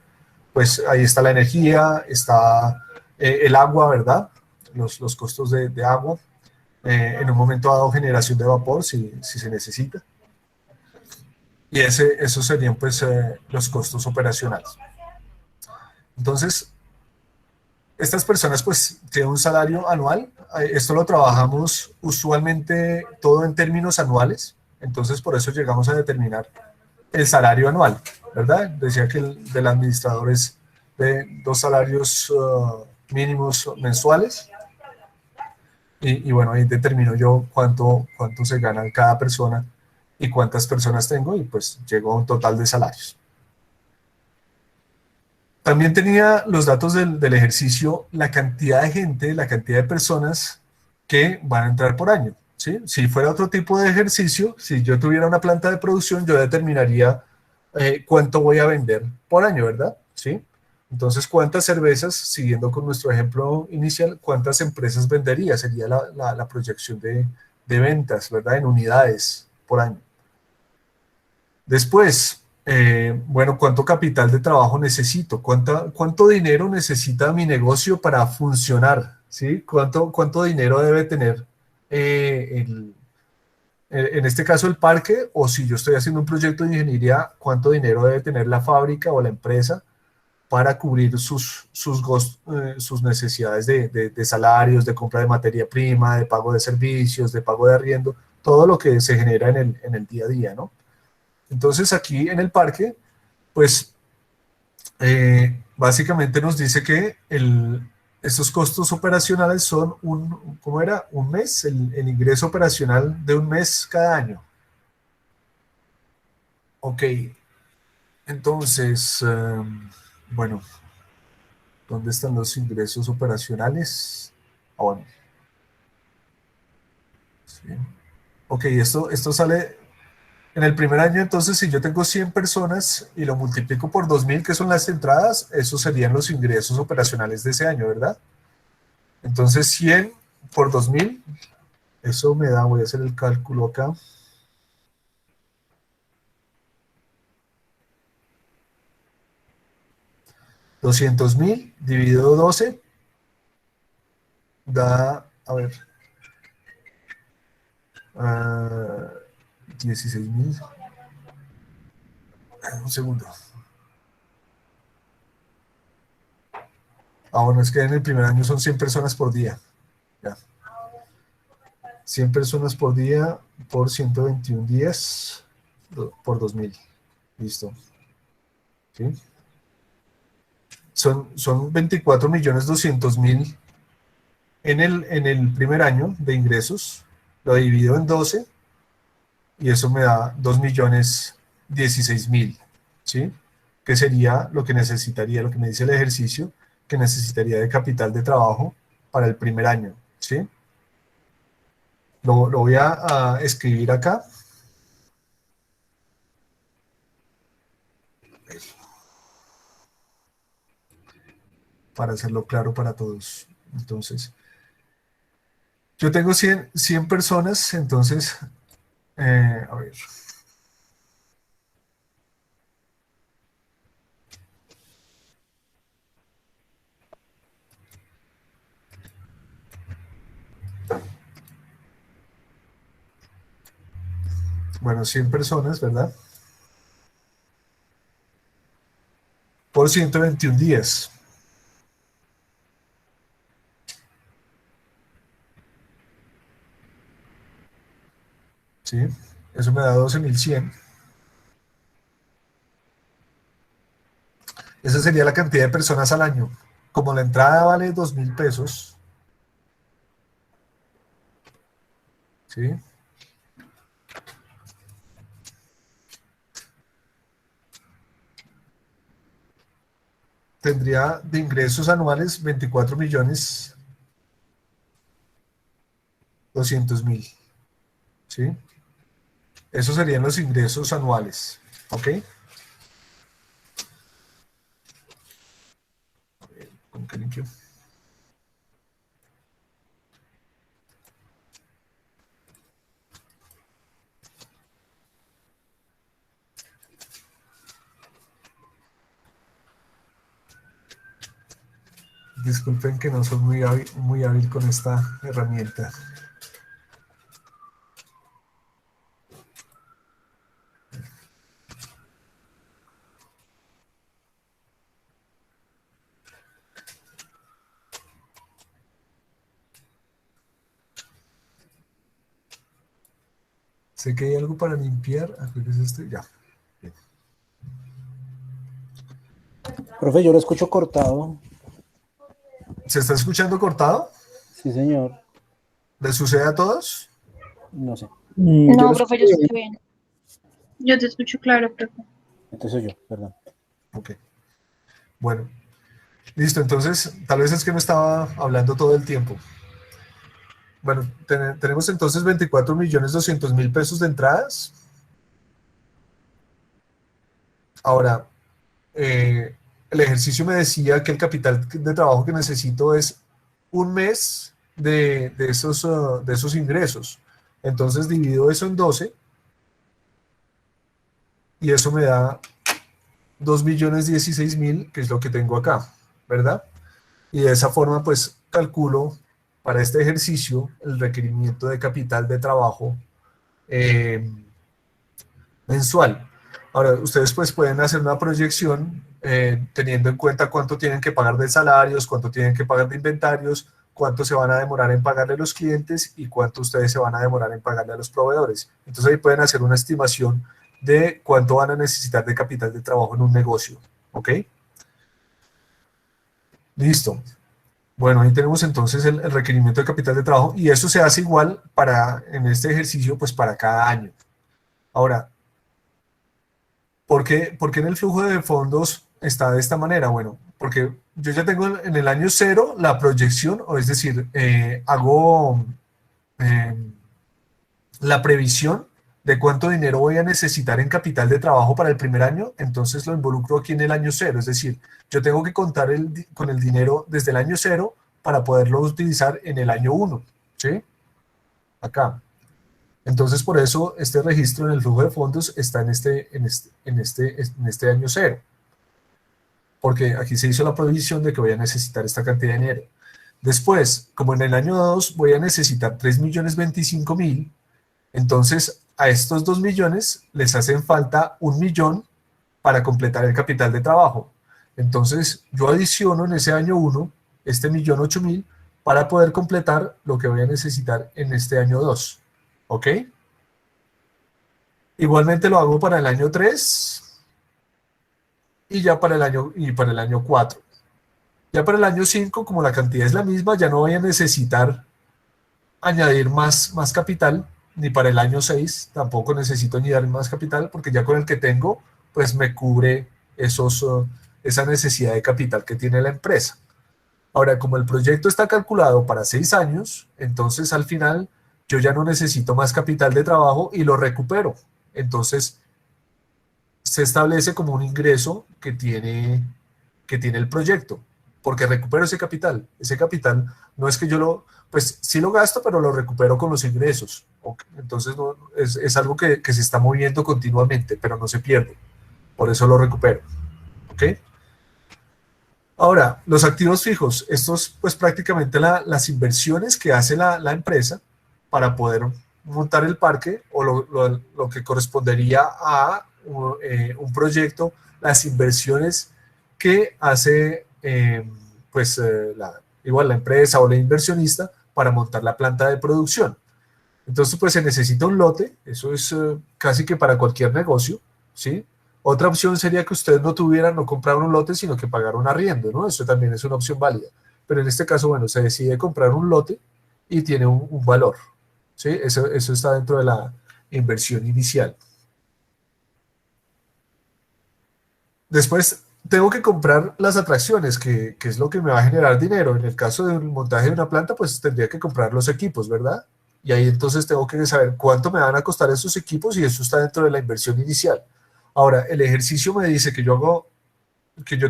Pues ahí está la energía, está el agua, ¿verdad? Los costos de agua, en un momento dado generación de vapor si se necesita. Y esos serían pues los costos operacionales. Entonces, estas personas pues tienen un salario anual. Esto lo trabajamos usualmente todo en términos anuales. Entonces, por eso llegamos a determinar el salario anual, ¿verdad? Decía que el del administrador es de 2 salarios mínimos mensuales. Y bueno, ahí determino yo cuánto se gana cada persona y cuántas personas tengo, y pues llego a un total de salarios. También tenía los datos del ejercicio, la cantidad de gente, la cantidad de personas que van a entrar por año, ¿sí? Si fuera otro tipo de ejercicio, si yo tuviera una planta de producción, yo determinaría cuánto voy a vender por año, ¿verdad? ¿Sí? Entonces, ¿cuántas cervezas, siguiendo con nuestro ejemplo inicial, cuántas empresas vendería? Sería la proyección de ventas, ¿verdad? En unidades por año. Después, bueno, ¿cuánto capital de trabajo necesito? ¿Cuánto dinero necesita mi negocio para funcionar? ¿Sí? ¿Cuánto dinero debe tener en este caso el parque? O si yo estoy haciendo un proyecto de ingeniería, ¿cuánto dinero debe tener la fábrica o la empresa para cubrir sus necesidades de salarios, de compra de materia prima, de pago de servicios, de pago de arriendo, todo lo que se genera en el día a día, ¿no? Entonces aquí en el parque, pues básicamente nos dice que estos costos operacionales son ¿cómo era? Un mes, el ingreso operacional de un mes cada año. Ok, entonces, bueno, ¿dónde están los ingresos operacionales? Ah, bueno, sí. Ok, esto sale en el primer año. Entonces, si yo tengo 100 personas y lo multiplico por 2.000, que son las entradas, esos serían los ingresos operacionales de ese año, ¿verdad? Entonces, 100 por 2.000, eso me da, voy a hacer el cálculo acá. 200.000 dividido 12 da, a ver, 16.000. Un segundo. Bueno, es que en el primer año son 100 personas por día. Ya. 100 personas por día por 121 días por 2.000. Listo. ¿Sí? Son 24.200.000 en el primer año de ingresos. Lo divido en 12 y eso me da 2.016.000. ¿Sí? Que sería lo que necesitaría, lo que me dice el ejercicio, que necesitaría de capital de trabajo para el primer año. ¿Sí? Lo voy a escribir acá. Para hacerlo claro para todos. Entonces, yo tengo 100 personas, entonces, a ver. Bueno, 100 personas, ¿verdad? Por 121 días. ¿Sí? Eso me da 12.100. Esa sería la cantidad de personas al año. Como la entrada vale 2.000 pesos, ¿sí? Tendría de ingresos anuales 24.200.000, ¿sí? Esos serían los ingresos anuales, ¿ok? ¿Cómo que limpio? Disculpen que no soy muy hábil con esta herramienta. Sé que hay algo para limpiar. ¿Qué es este? Ya. Bien. Profe, yo lo escucho cortado. ¿Se está escuchando cortado? Sí, señor. ¿Les sucede a todos? No sé. Yo No, lo profe, escucho yo bien. escucho bien. Yo te escucho claro, profe. Entonces soy yo, perdón. Ok. Bueno, listo. Entonces, tal vez es que no estaba hablando todo el tiempo. Bueno, tenemos entonces 24.200.000 pesos de entradas. Ahora, el ejercicio me decía que el capital de trabajo que necesito es un mes de esos ingresos. Entonces divido eso en 12 y eso me da 2.016.000, que es lo que tengo acá, ¿verdad? Y de esa forma, pues, calculo para este ejercicio el requerimiento de capital de trabajo mensual. Ahora, ustedes pues pueden hacer una proyección teniendo en cuenta cuánto tienen que pagar de salarios, cuánto tienen que pagar de inventarios, cuánto se van a demorar en pagarle a los clientes y cuánto ustedes se van a demorar en pagarle a los proveedores. Entonces ahí pueden hacer una estimación de cuánto van a necesitar de capital de trabajo en un negocio. ¿Ok? Listo. Bueno, ahí tenemos entonces el requerimiento de capital de trabajo y eso se hace igual en este ejercicio, pues para cada año. Ahora, ¿por qué en el flujo de fondos está de esta manera? Bueno, porque yo ya tengo en el año cero la proyección, o es decir, hago eh, la previsión de cuánto dinero voy a necesitar en capital de trabajo para el primer año, entonces lo involucro aquí en el año cero, es decir, yo tengo que contar con el dinero desde el año cero para poderlo utilizar en el año uno, ¿sí? Acá. Entonces, por eso este registro en el flujo de fondos está en este año cero, porque aquí se hizo la previsión de que voy a necesitar esta cantidad de dinero. Después, como en el año 2 voy a necesitar 3.025.000, entonces a estos 2 millones les hacen falta 1 millón para completar el capital de trabajo. Entonces, yo adiciono en ese año 1 este 1.008.000 para poder completar lo que voy a necesitar en este año 2. ¿Ok? Igualmente lo hago para el año 3 y ya para el año 4. Ya para el año 5, como la cantidad es la misma, ya no voy a necesitar añadir más capital, ni para el año 6 tampoco necesito añadir más capital, porque ya con el que tengo, pues me cubre esa necesidad de capital que tiene la empresa. Ahora, como el proyecto está calculado para 6 años, entonces al final yo ya no necesito más capital de trabajo y lo recupero. Entonces, se establece como un ingreso que tiene el proyecto, porque recupero ese capital. Ese capital no es que pues sí lo gasto, pero lo recupero con los ingresos. Entonces, no, es algo que se está moviendo continuamente, pero no se pierde. Por eso lo recupero. ¿Ok? Ahora, los activos fijos, estos pues prácticamente las inversiones que hace la empresa para poder montar el parque o lo que correspondería a un proyecto, las inversiones que hace igual la empresa o la inversionista para montar la planta de producción. Entonces pues se necesita un lote, eso es casi que para cualquier negocio, ¿sí? Otra opción sería que ustedes no compraran un lote, sino que pagaran un arriendo, ¿no? Eso también es una opción válida. Pero en este caso, bueno, se decide comprar un lote y tiene un valor, ¿sí? Eso está dentro de la inversión inicial. Después, tengo que comprar las atracciones, que es lo que me va a generar dinero. En el caso del montaje de una planta, pues tendría que comprar los equipos, ¿verdad? Y ahí entonces tengo que saber cuánto me van a costar esos equipos y eso está dentro de la inversión inicial. Ahora, el ejercicio me dice que yo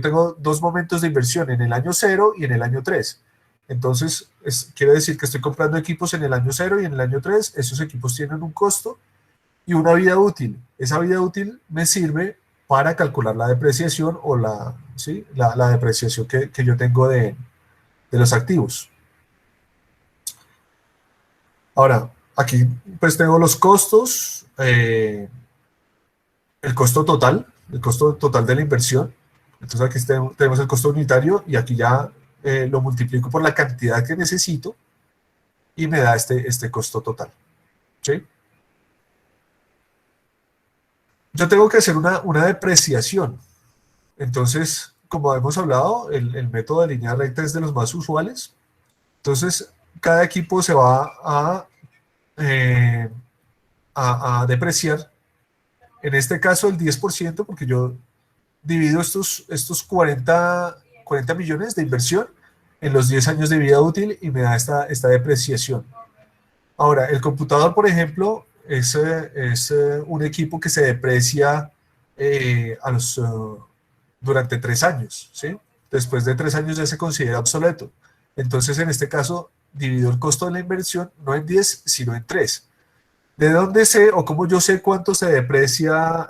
tengo 2 momentos de inversión, en el año 0 y en el año 3. Entonces, quiere decir que estoy comprando equipos en el año 0 y en el año 3. Esos equipos tienen un costo y una vida útil. Esa vida útil me sirve para calcular la depreciación o la depreciación que yo tengo de los activos. Ahora, aquí pues tengo los costos, el costo total de la inversión. Entonces aquí tenemos el costo unitario y aquí ya lo multiplico por la cantidad que necesito y me da este costo total. ¿Sí? Yo tengo que hacer una depreciación. Entonces, como hemos hablado, el método de línea recta es de los más usuales. Entonces, cada equipo se va a depreciar. En este caso, el 10%, porque yo divido estos 40 millones de inversión en los 10 años de vida útil y me da esta depreciación. Ahora, el computador, por ejemplo, es un equipo que se deprecia a los durante 3 años, ¿sí? Después de 3 años ya se considera obsoleto. Entonces, en este caso, divido el costo de la inversión no en 10, sino en 3. ¿De dónde sé o cómo yo sé cuánto se deprecia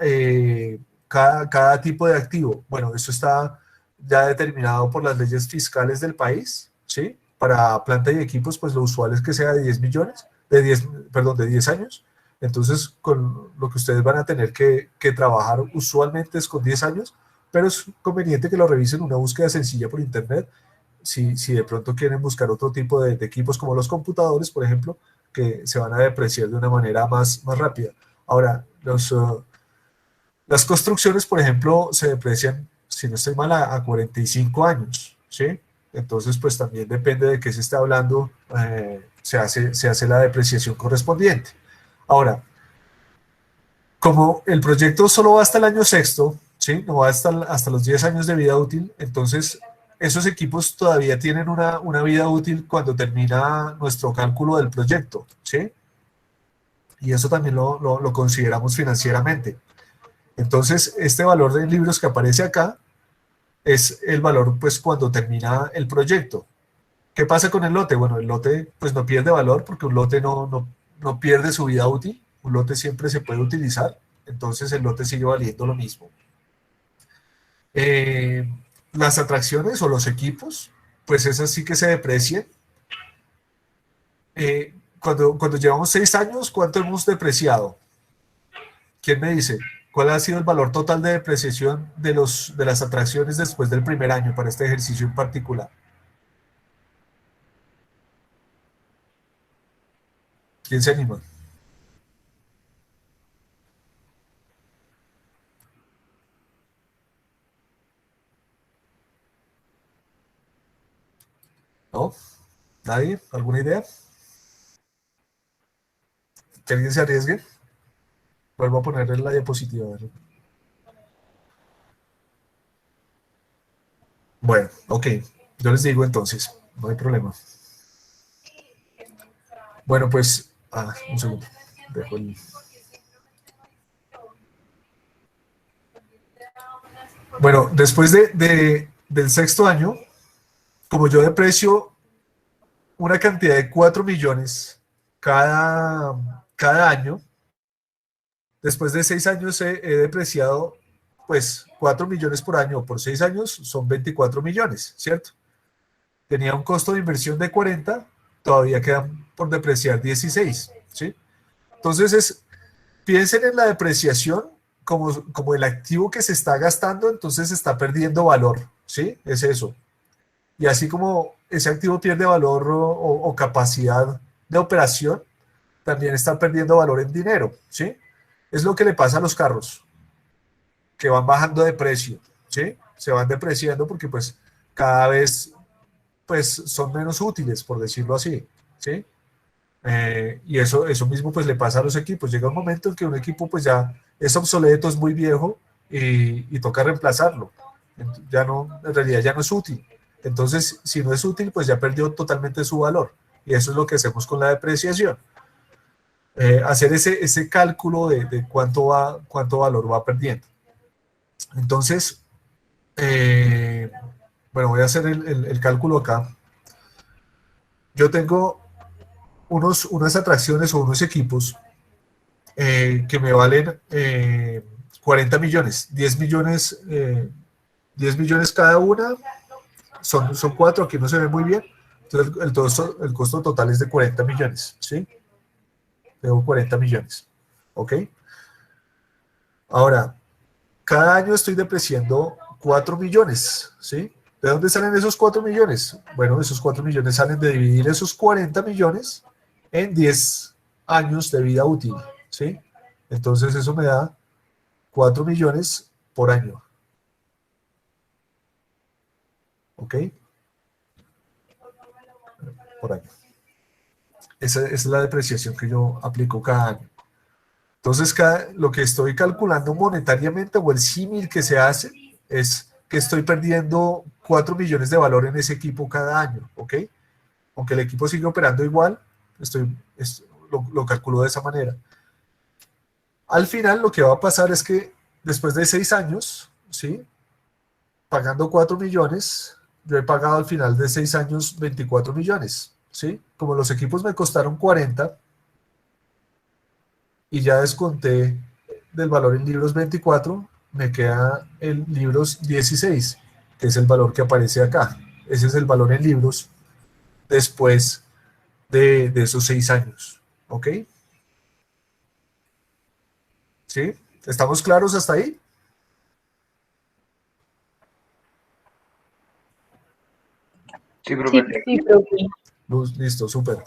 cada tipo de activo? Bueno, eso está ya determinado por las leyes fiscales del país, ¿sí? Para planta y equipos, pues lo usual es que sea de 10 millones, de 10 años. Entonces, con lo que ustedes van a tener que trabajar usualmente es con 10 años, pero es conveniente que lo revisen una búsqueda sencilla por internet. Si de pronto quieren buscar otro tipo de equipos como los computadores, por ejemplo, que se van a depreciar de una manera más rápida. Ahora, las construcciones, por ejemplo, se deprecian, si no estoy mal, a 45 años, ¿sí? Entonces, pues también depende de qué se está hablando, se hace la depreciación correspondiente. Ahora, como el proyecto solo va hasta el año sexto, ¿sí? No va hasta los 10 años de vida útil, entonces esos equipos todavía tienen una vida útil cuando termina nuestro cálculo del proyecto, ¿sí? Y eso también lo consideramos financieramente. Entonces, este valor de libros que aparece acá es el valor, pues, cuando termina el proyecto. ¿Qué pasa con el lote? Bueno, el lote, pues, no pierde valor porque un lote no pierde su vida útil. Un lote siempre se puede utilizar, entonces el lote sigue valiendo lo mismo. Eh, las atracciones o los equipos, pues esas sí que se deprecian. Cuando llevamos 6 años, ¿cuánto hemos depreciado? ¿Quién me dice? ¿Cuál ha sido el valor total de depreciación de las atracciones después del primer año para este ejercicio en particular? ¿Quién se anima? ¿No? ¿Nadie? ¿Alguna idea? ¿Que alguien se arriesgue? Vuelvo a poner en la diapositiva. A ver. Bueno, ok. Yo les digo entonces, no hay problema. Bueno, pues, un segundo. Dejo el... Bueno, después del sexto año, como yo deprecio una cantidad de 4 millones cada año, después de 6 años he depreciado, pues, 4 millones por año. Por 6 años son 24 millones, ¿cierto? Tenía un costo de inversión de 40, todavía quedan por depreciar 16, ¿sí? Entonces, piensen en la depreciación como el activo que se está gastando, entonces está perdiendo valor, ¿sí? Es eso. Y así como ese activo pierde valor o capacidad de operación, también está perdiendo valor en dinero, ¿sí? Es lo que le pasa a los carros, que van bajando de precio, ¿sí? Se van depreciando porque pues cada vez pues son menos útiles, por decirlo así, ¿sí? Y eso mismo pues le pasa a los equipos. Llega un momento en que un equipo pues ya es obsoleto, es muy viejo y toca reemplazarlo. Ya no, en realidad ya no es útil. Entonces, si no es útil, pues ya perdió totalmente su valor. Y eso es lo que hacemos con la depreciación. Hacer ese cálculo de cuánto valor va perdiendo. Entonces, bueno, voy a hacer el cálculo acá. Yo tengo unas atracciones o unos equipos que me valen 40 millones, 10 millones cada una, son 4, aquí no se ve muy bien, entonces el costo total es de 40 millones, ¿sí? Tengo 40 millones, ¿ok? Ahora, cada año estoy depreciando 4 millones, ¿sí? ¿De dónde salen esos 4 millones? Bueno, esos 4 millones salen de dividir esos 40 millones en 10 años de vida útil, ¿sí? Entonces eso me da 4 millones por año. ¿Ok? Por año. Esa es la depreciación que yo aplico cada año. Entonces, lo que estoy calculando monetariamente o el símil que se hace es que estoy perdiendo 4 millones de valor en ese equipo cada año, ¿ok? Aunque el equipo sigue operando igual, lo calculo de esa manera. Al final, lo que va a pasar es que después de 6 años, ¿sí? pagando 4 millones, yo he pagado al final de 6 años 24 millones, ¿sí? Como los equipos me costaron 40 y ya desconté del valor en libros 24, me queda en libros 16, que es el valor que aparece acá. Ese es el valor en libros después de esos 6 años, ¿ok? ¿Sí? ¿Estamos claros hasta ahí? Sí, profe. Sí, profe. Listo, súper.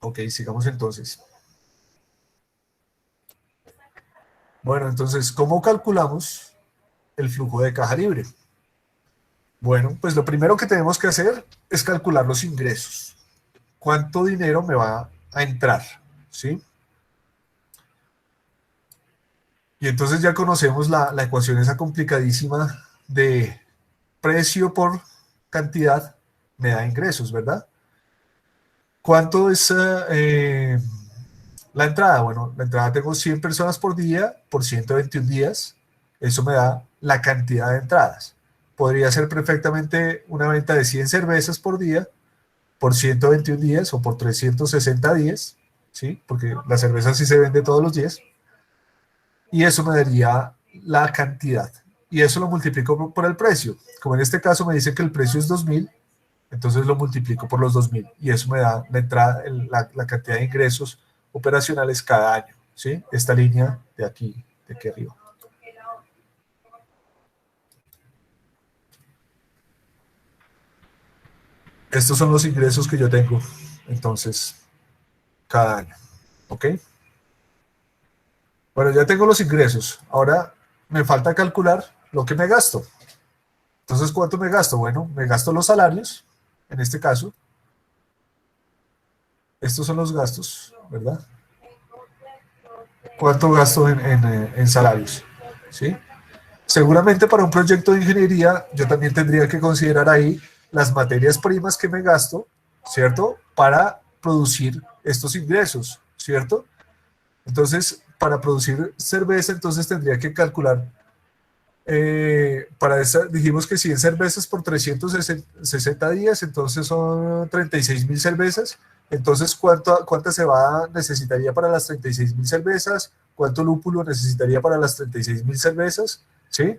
Ok, sigamos entonces. Bueno, entonces, ¿cómo calculamos el flujo de caja libre? Bueno, pues lo primero que tenemos que hacer es calcular los ingresos. ¿Cuánto dinero me va a entrar? ¿Sí? Y entonces ya conocemos la ecuación esa complicadísima de precio por cantidad me da ingresos, ¿verdad? ¿Cuánto es la entrada? Bueno, la entrada tengo 100 personas por día por 121 días. Eso me da la cantidad de entradas. Podría ser perfectamente una venta de 100 cervezas por día por 121 días o por 360 días, ¿sí? Porque la cerveza sí se vende todos los días. Y eso me daría la cantidad. Y eso lo multiplico por el precio. Como en este caso me dice que el precio es 2.000, entonces lo multiplico por los 2.000 y eso me da la entrada, la cantidad de ingresos operacionales cada año, ¿sí? Esta línea de aquí arriba. Estos son los ingresos que yo tengo, entonces, cada año, ¿ok? Bueno, ya tengo los ingresos. Ahora me falta calcular lo que me gasto. Entonces, ¿cuánto me gasto? Bueno, me gasto los salarios, en este caso. Estos son los gastos, ¿verdad? ¿Cuánto gasto en salarios? ¿Sí? Seguramente para un proyecto de ingeniería yo también tendría que considerar ahí las materias primas que me gasto, ¿cierto? Para producir estos ingresos, ¿cierto? Entonces, para producir cerveza, entonces tendría que calcular, para esa, dijimos que 100 cervezas por 360 días, entonces son 36.000 cervezas. Entonces, ¿cuánta cebada necesitaría para las 36.000 cervezas? ¿Cuánto lúpulo necesitaría para las 36.000 cervezas? ¿Sí?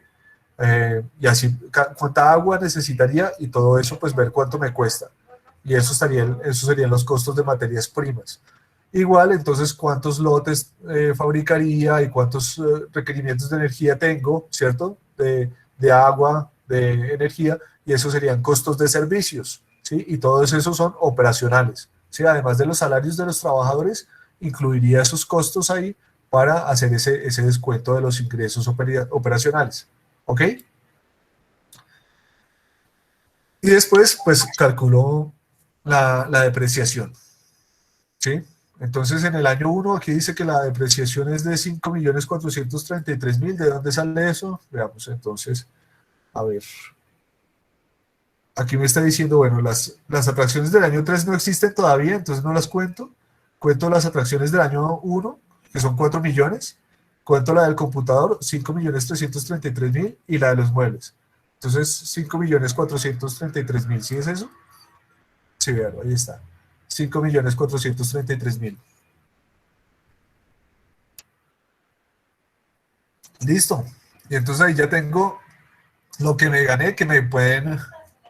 Y así, ¿cuánta agua necesitaría? Y todo eso, pues ver cuánto me cuesta. Y eso serían los costos de materias primas. Igual, entonces, cuántos lotes fabricaría y cuántos requerimientos de energía tengo, ¿cierto? De agua, de energía, y esos serían costos de servicios, ¿sí? Y todos esos son operacionales, ¿sí? Además de los salarios de los trabajadores, incluiría esos costos ahí para hacer ese descuento de los ingresos operacionales, ¿ok? Y después, pues, calculo la depreciación, ¿sí? Entonces, en el año 1, aquí dice que la depreciación es de 5.433.000. ¿De dónde sale eso? Veamos, entonces, a ver. Aquí me está diciendo, bueno, las atracciones del año 3 no existen todavía, entonces no las cuento. Cuento las atracciones del año 1, que son 4 millones. Cuento la del computador, 5.333.000, y la de los muebles. Entonces, 5.433.000, ¿sí es eso? Sí, vean, ahí está. 5.433.000. Listo. Y entonces ahí ya tengo lo que me gané, que me pueden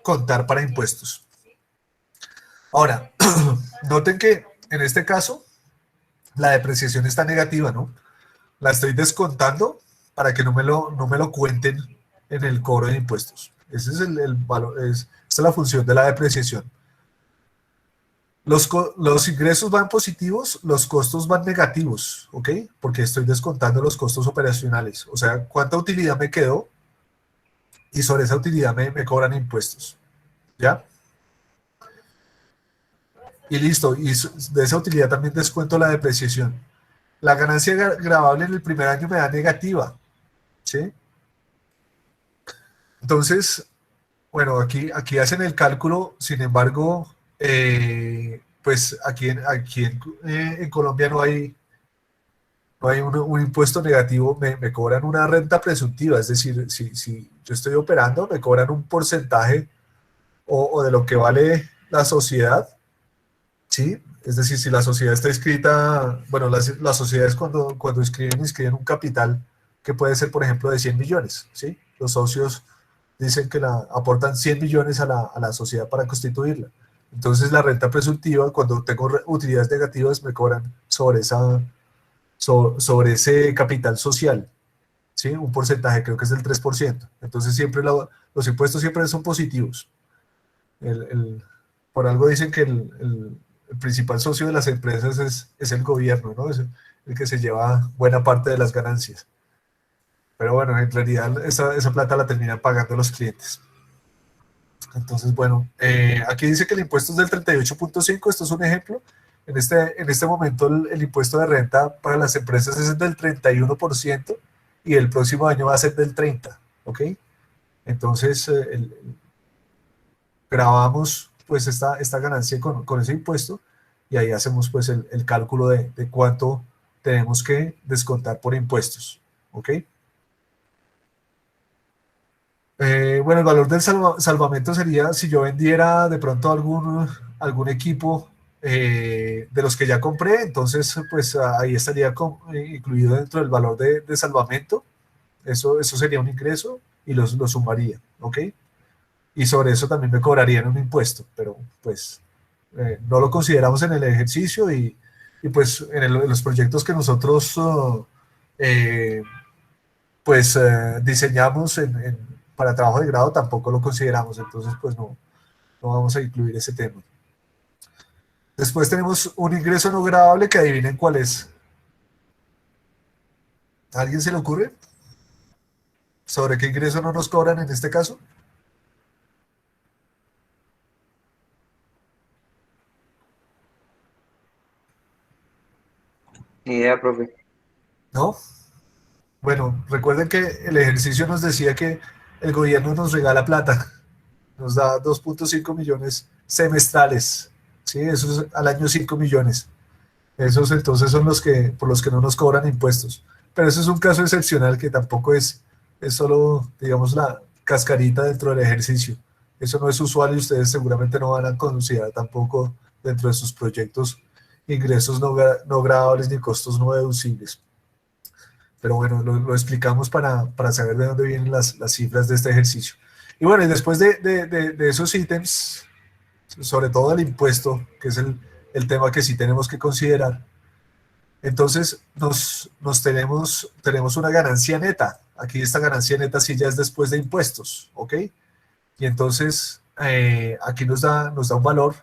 contar para impuestos. Ahora, noten que en este caso la depreciación está negativa, ¿no? La estoy descontando para que no me lo cuenten en el cobro de impuestos. Ese es el valor, esta es la función de la depreciación. Los ingresos van positivos, los costos van negativos, ¿ok? Porque estoy descontando los costos operacionales. O sea, cuánta utilidad me quedó y sobre esa utilidad me cobran impuestos, ¿ya? Y listo, y de esa utilidad también descuento la depreciación. La ganancia gravable en el primer año me da negativa, ¿sí? Entonces, bueno, aquí hacen el cálculo, sin embargo, pues aquí en Colombia no hay un impuesto negativo, me cobran una renta presuntiva, es decir, si yo estoy operando, me cobran un porcentaje o de lo que vale la sociedad, ¿sí? Es decir, si la sociedad está inscrita, bueno, las sociedades cuando inscriben un capital que puede ser, por ejemplo, de 100 millones, ¿sí? Los socios dicen que aportan 100 millones a la sociedad para constituirla. Entonces, la renta presuntiva, cuando tengo utilidades negativas, me cobran sobre ese capital social, ¿sí? Un porcentaje, creo que es del 3%. Entonces, siempre los impuestos siempre son positivos. El, el- por algo dicen que el principal socio de las empresas es el gobierno, ¿no? Es el que se lleva buena parte de las ganancias. Pero bueno, en realidad esa plata la terminan pagando los clientes. Entonces, bueno, aquí dice que el impuesto es del 38.5, esto es un ejemplo. En este momento el impuesto de renta para las empresas es del 31% y el próximo año va a ser del 30%, ¿ok? Entonces, grabamos pues esta ganancia con ese impuesto y ahí hacemos pues el cálculo de cuánto tenemos que descontar por impuestos, ¿ok? Bueno, el valor del salvamento sería si yo vendiera de pronto algún equipo de los que ya compré, entonces pues ahí estaría incluido dentro del valor de salvamento, eso sería un ingreso y lo sumaría, ¿ok? Y sobre eso también me cobrarían un impuesto, pero pues no lo consideramos en el ejercicio y pues en los proyectos que nosotros eh, pues diseñamos para trabajo de grado tampoco lo consideramos, entonces pues no vamos a incluir ese tema. Después tenemos un ingreso no gravable que adivinen cuál es. ¿A alguien se le ocurre? ¿Sobre qué ingreso no nos cobran en este caso? Ni idea, profe. ¿No? Bueno, recuerden que el ejercicio nos decía que el gobierno nos regala plata, nos da 2.5 millones semestrales, ¿sí? Eso es al año 5 millones. Esos entonces son por los que no nos cobran impuestos. Pero eso es un caso excepcional que tampoco es solo, digamos, la cascarita dentro del ejercicio. Eso no es usual y ustedes seguramente no van a considerar tampoco dentro de sus proyectos ingresos no gravables ni costos no deducibles. Pero bueno, lo explicamos para saber de dónde vienen las cifras de este ejercicio. Y bueno, y después de esos ítems, sobre todo el impuesto, que es el tema que sí tenemos que considerar, entonces tenemos una ganancia neta. Aquí esta ganancia neta sí ya es después de impuestos, ¿ok? Y entonces aquí nos da un valor.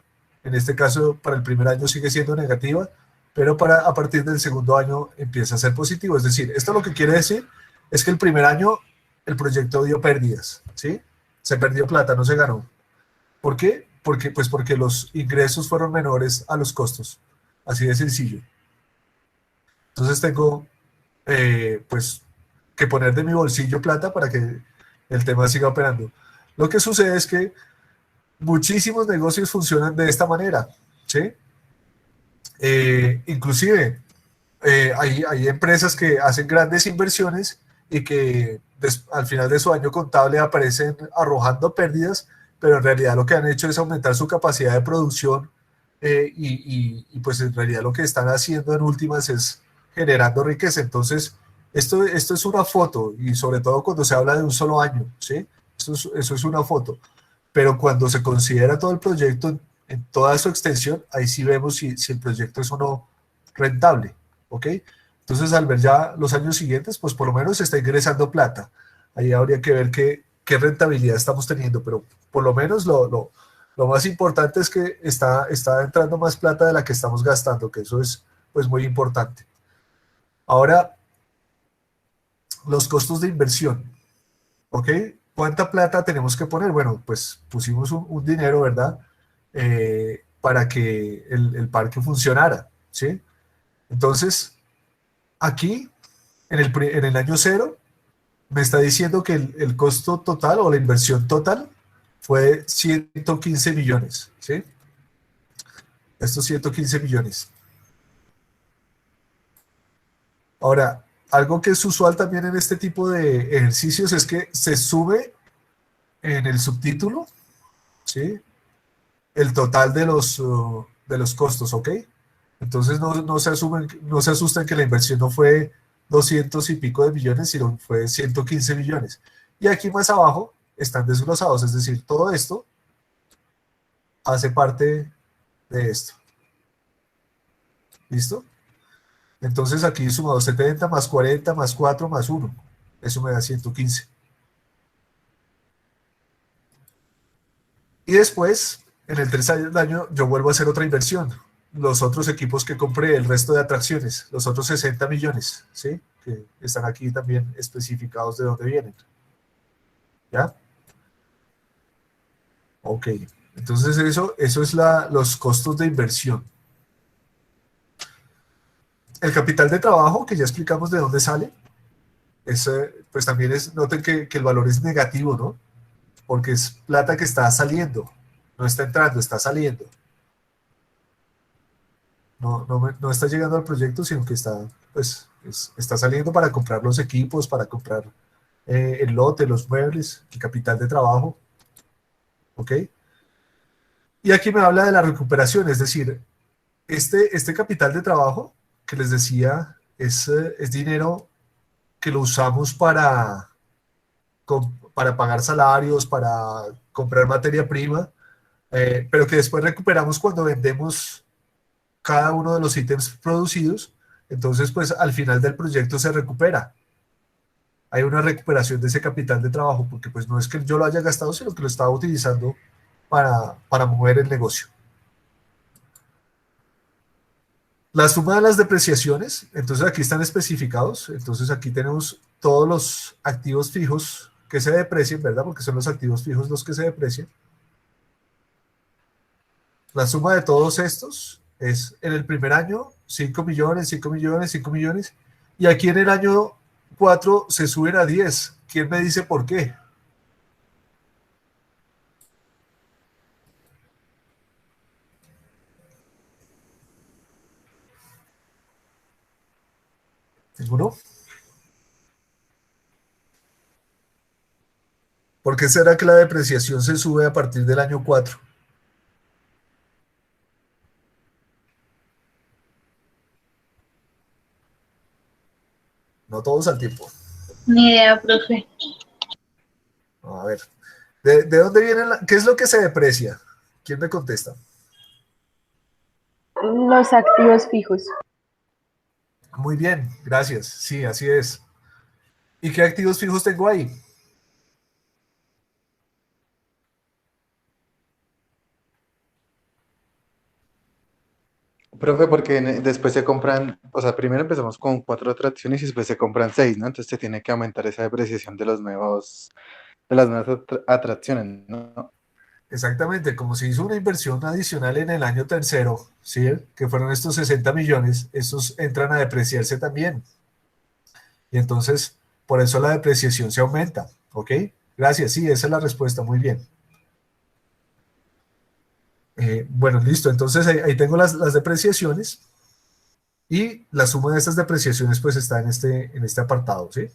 En este caso, para el primer año sigue siendo negativa, pero a partir del segundo año empieza a ser positivo. Es decir, esto lo que quiere decir es que el primer año el proyecto dio pérdidas, ¿sí? Se perdió plata, no se ganó. ¿Por qué? Porque los ingresos fueron menores a los costos. Así de sencillo. Entonces tengo pues que poner de mi bolsillo plata para que el tema siga operando. Lo que sucede es que muchísimos negocios funcionan de esta manera, ¿sí? Inclusive hay empresas que hacen grandes inversiones y que al final de su año contable aparecen arrojando pérdidas, pero en realidad lo que han hecho es aumentar su capacidad de producción pues en realidad lo que están haciendo en últimas es generando riqueza. Entonces, esto es una foto y sobre todo cuando se habla de un solo año, ¿sí? Eso es una foto. Pero cuando se considera todo el proyecto en toda su extensión, ahí sí vemos si el proyecto es o no rentable, ¿ok? Entonces, al ver ya los años siguientes, pues por lo menos se está ingresando plata. Ahí habría que ver qué rentabilidad estamos teniendo, pero por lo menos lo más importante es que está entrando más plata de la que estamos gastando, que eso es pues muy importante. Ahora, los costos de inversión, ¿ok? ¿Cuánta plata tenemos que poner? Bueno, pues pusimos un dinero, ¿verdad? Para que el parque funcionara, ¿sí? Entonces, aquí, en el año cero, me está diciendo que el costo total o la inversión total fue 115 millones, ¿sí? Estos 115 millones. Ahora, algo que es usual también en este tipo de ejercicios es que se sube en el subtítulo, ¿sí? El total de los costos, ¿ok? Entonces no se asusten que la inversión no fue 200 y pico de millones, sino fue 115 millones. Y aquí más abajo están desglosados, es decir, todo esto hace parte de esto. ¿Listo? Entonces aquí sumado 70 más 40 más 4 más 1. Eso me da 115. Y después, en el tercer año, yo vuelvo a hacer otra inversión. Los otros equipos que compré, el resto de atracciones, los otros 60 millones, ¿sí? Que están aquí también especificados de dónde vienen. ¿Ya? Ok. Entonces eso es los costos de inversión. El capital de trabajo, que ya explicamos de dónde sale, pues también noten que el valor es negativo, ¿no? Porque es plata que está saliendo, no está entrando, está saliendo. No está llegando al proyecto, sino que está saliendo para comprar los equipos, para comprar el lote, los muebles, el capital de trabajo. ¿Ok? Y aquí me habla de la recuperación, es decir, este capital de trabajo que les decía es dinero que lo usamos para pagar salarios, para comprar materia prima, pero que después recuperamos cuando vendemos cada uno de los ítems producidos. Entonces, pues al final del proyecto se recupera. Hay una recuperación de ese capital de trabajo, porque pues no es que yo lo haya gastado, sino que lo estaba utilizando para mover el negocio. La suma de las depreciaciones, entonces aquí están especificados. Entonces aquí tenemos todos los activos fijos que se deprecien, ¿verdad? Porque son los activos fijos los que se deprecian. La suma de todos estos es en el primer año 5 millones, 5 millones, 5 millones. Y aquí en el año 4 se suben a 10. ¿Quién me dice por qué? ¿Ninguno? ¿Por qué será que la depreciación se sube a partir del año 4? No todos al tiempo. Ni idea, profe. A ver. ¿De dónde viene qué es lo que se deprecia? ¿Quién me contesta? Los activos fijos. Muy bien, gracias. Sí, así es. ¿Y qué activos fijos tengo ahí? Profe, porque después se compran, o sea, primero empezamos con 4 atracciones y después se compran 6, ¿no? Entonces se tiene que aumentar esa depreciación de las nuevas atracciones, ¿no? Exactamente, como se hizo una inversión adicional en el año tercero, ¿sí? Que fueron estos 60 millones, estos entran a depreciarse también. Y entonces, por eso la depreciación se aumenta, ¿ok? Gracias, sí, esa es la respuesta, muy bien. Bueno, listo, entonces ahí tengo las depreciaciones y la suma de estas depreciaciones pues está en este apartado, ¿sí?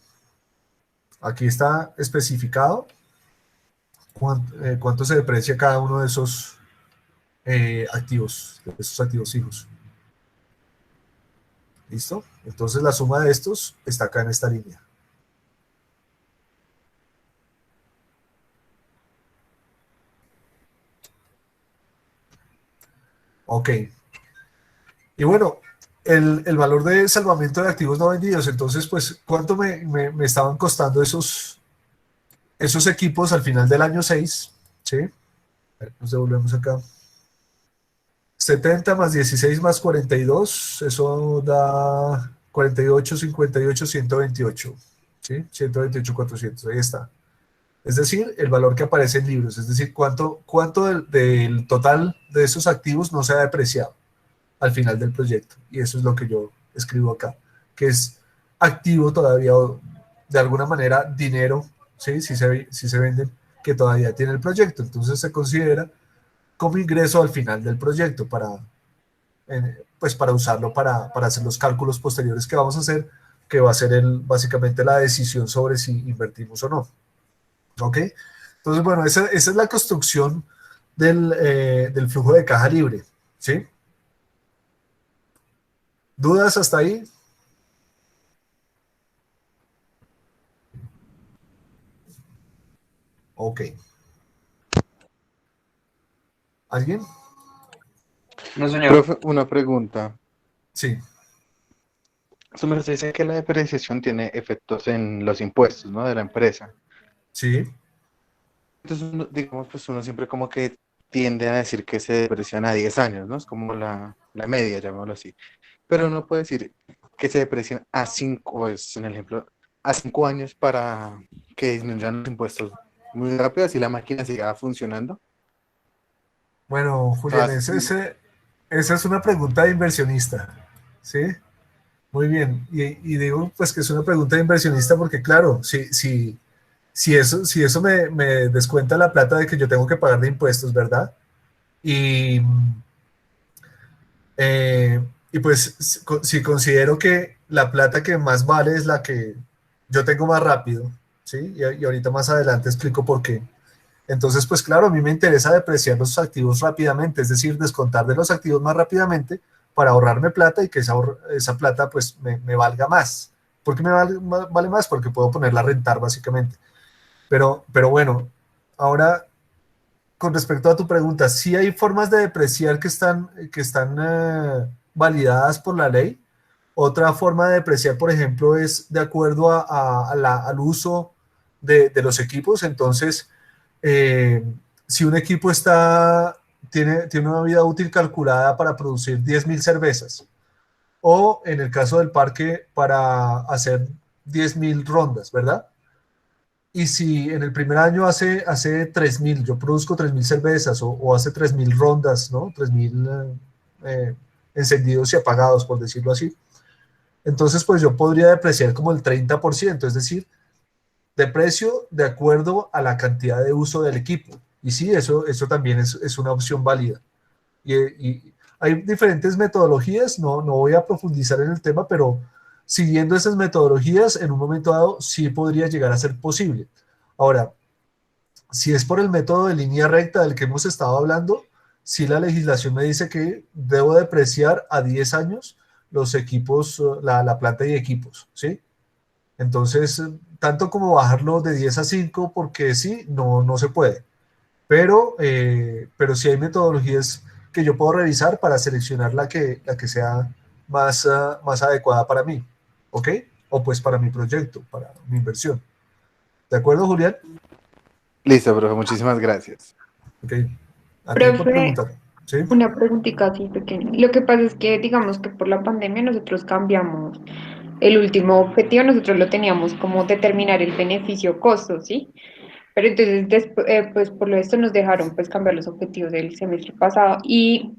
Aquí está especificado cuánto se deprecia cada uno de esos activos fijos. ¿Listo? Entonces la suma de estos está acá en esta línea. Ok. Y bueno, el valor de salvamento de activos no vendidos, entonces pues, ¿cuánto me estaban costando esos equipos al final del año 6? ¿Sí? A ver, nos devolvemos acá. 70 más 16 más 42, eso da 48, 58, 128. ¿Sí? 128, 400, ahí está. Es decir, el valor que aparece en libros, es decir, cuánto del total de esos activos no se ha depreciado al final del proyecto. Y eso es lo que yo escribo acá, que es activo todavía, de alguna manera, dinero, ¿sí? Si se venden, que todavía tiene el proyecto. Entonces se considera como ingreso al final del proyecto pues para usarlo para hacer los cálculos posteriores que vamos a hacer que va a ser básicamente la decisión sobre si invertimos o no. ¿Ok? Entonces, bueno, esa es la construcción del flujo de caja libre. ¿Sí? ¿Dudas hasta ahí? Ok. ¿Alguien? No, señor. Profe, una pregunta. Sí, Su merced dice que la depreciación tiene efectos en los impuestos, ¿no? De la empresa. sí. Entonces, digamos, pues uno siempre como que tiende a decir que se deprecian a 10 años, ¿no? Es como la media, llamémoslo así. Pero uno puede decir que se deprecian a 5, pues en el ejemplo, a 5 años para que disminuyan los impuestos muy rápido, así la máquina siga funcionando. Bueno, O sea, Julián, esa es una pregunta de inversionista. ¿Sí? Muy bien. Y digo, pues que es una pregunta de inversionista porque, claro, si eso me descuenta la plata de que yo tengo que pagar de impuestos, ¿verdad? Y, y pues si considero que la plata que más vale es la que yo tengo más rápido, ¿sí? Y ahorita más adelante explico por qué. Entonces, pues claro, a mí me interesa depreciar los activos rápidamente, es decir, descontar de los activos más rápidamente para ahorrarme plata y que esa plata pues me valga más. ¿Por qué me vale más? Porque puedo ponerla a rentar básicamente. Pero bueno, ahora con respecto a tu pregunta, sí hay formas de depreciar que están validadas por la ley. Otra forma de depreciar, por ejemplo, es de acuerdo al uso de los equipos. Entonces, eh, si un equipo tiene una vida útil calculada para producir 10.000 cervezas, o en el caso del parque, para hacer 10.000 rondas, ¿verdad? Y si en el primer año hace 3.000, yo produzco 3.000 cervezas o hace 3.000 rondas, ¿no? 3.000 eh, encendidos y apagados, por decirlo así. Entonces, pues yo podría depreciar como el 30%, es decir, deprecio de acuerdo a la cantidad de uso del equipo. Y sí, eso también es una opción válida. Y hay diferentes metodologías, no voy a profundizar en el tema, pero siguiendo esas metodologías, en un momento dado sí podría llegar a ser posible. Ahora, si es por el método de línea recta del que hemos estado hablando, sí la legislación me dice que debo depreciar a 10 años los equipos, la planta y equipos, ¿sí? Entonces, tanto como bajarlo de 10 a 5, porque sí, no se puede. Pero sí hay metodologías que yo puedo revisar para seleccionar la que sea más adecuada para mí, ¿ok? O pues para mi proyecto, para mi inversión. ¿De acuerdo, Julián? Listo, profe, muchísimas gracias. Ok. A ti por Profe, preguntar. ¿Sí? una preguntita así pequeña. Lo que pasa es que, digamos que por la pandemia nosotros cambiamos el último objetivo, nosotros lo teníamos como determinar el beneficio-costo, ¿sí? Pero entonces, pues por lo esto nos dejaron pues cambiar los objetivos del semestre pasado y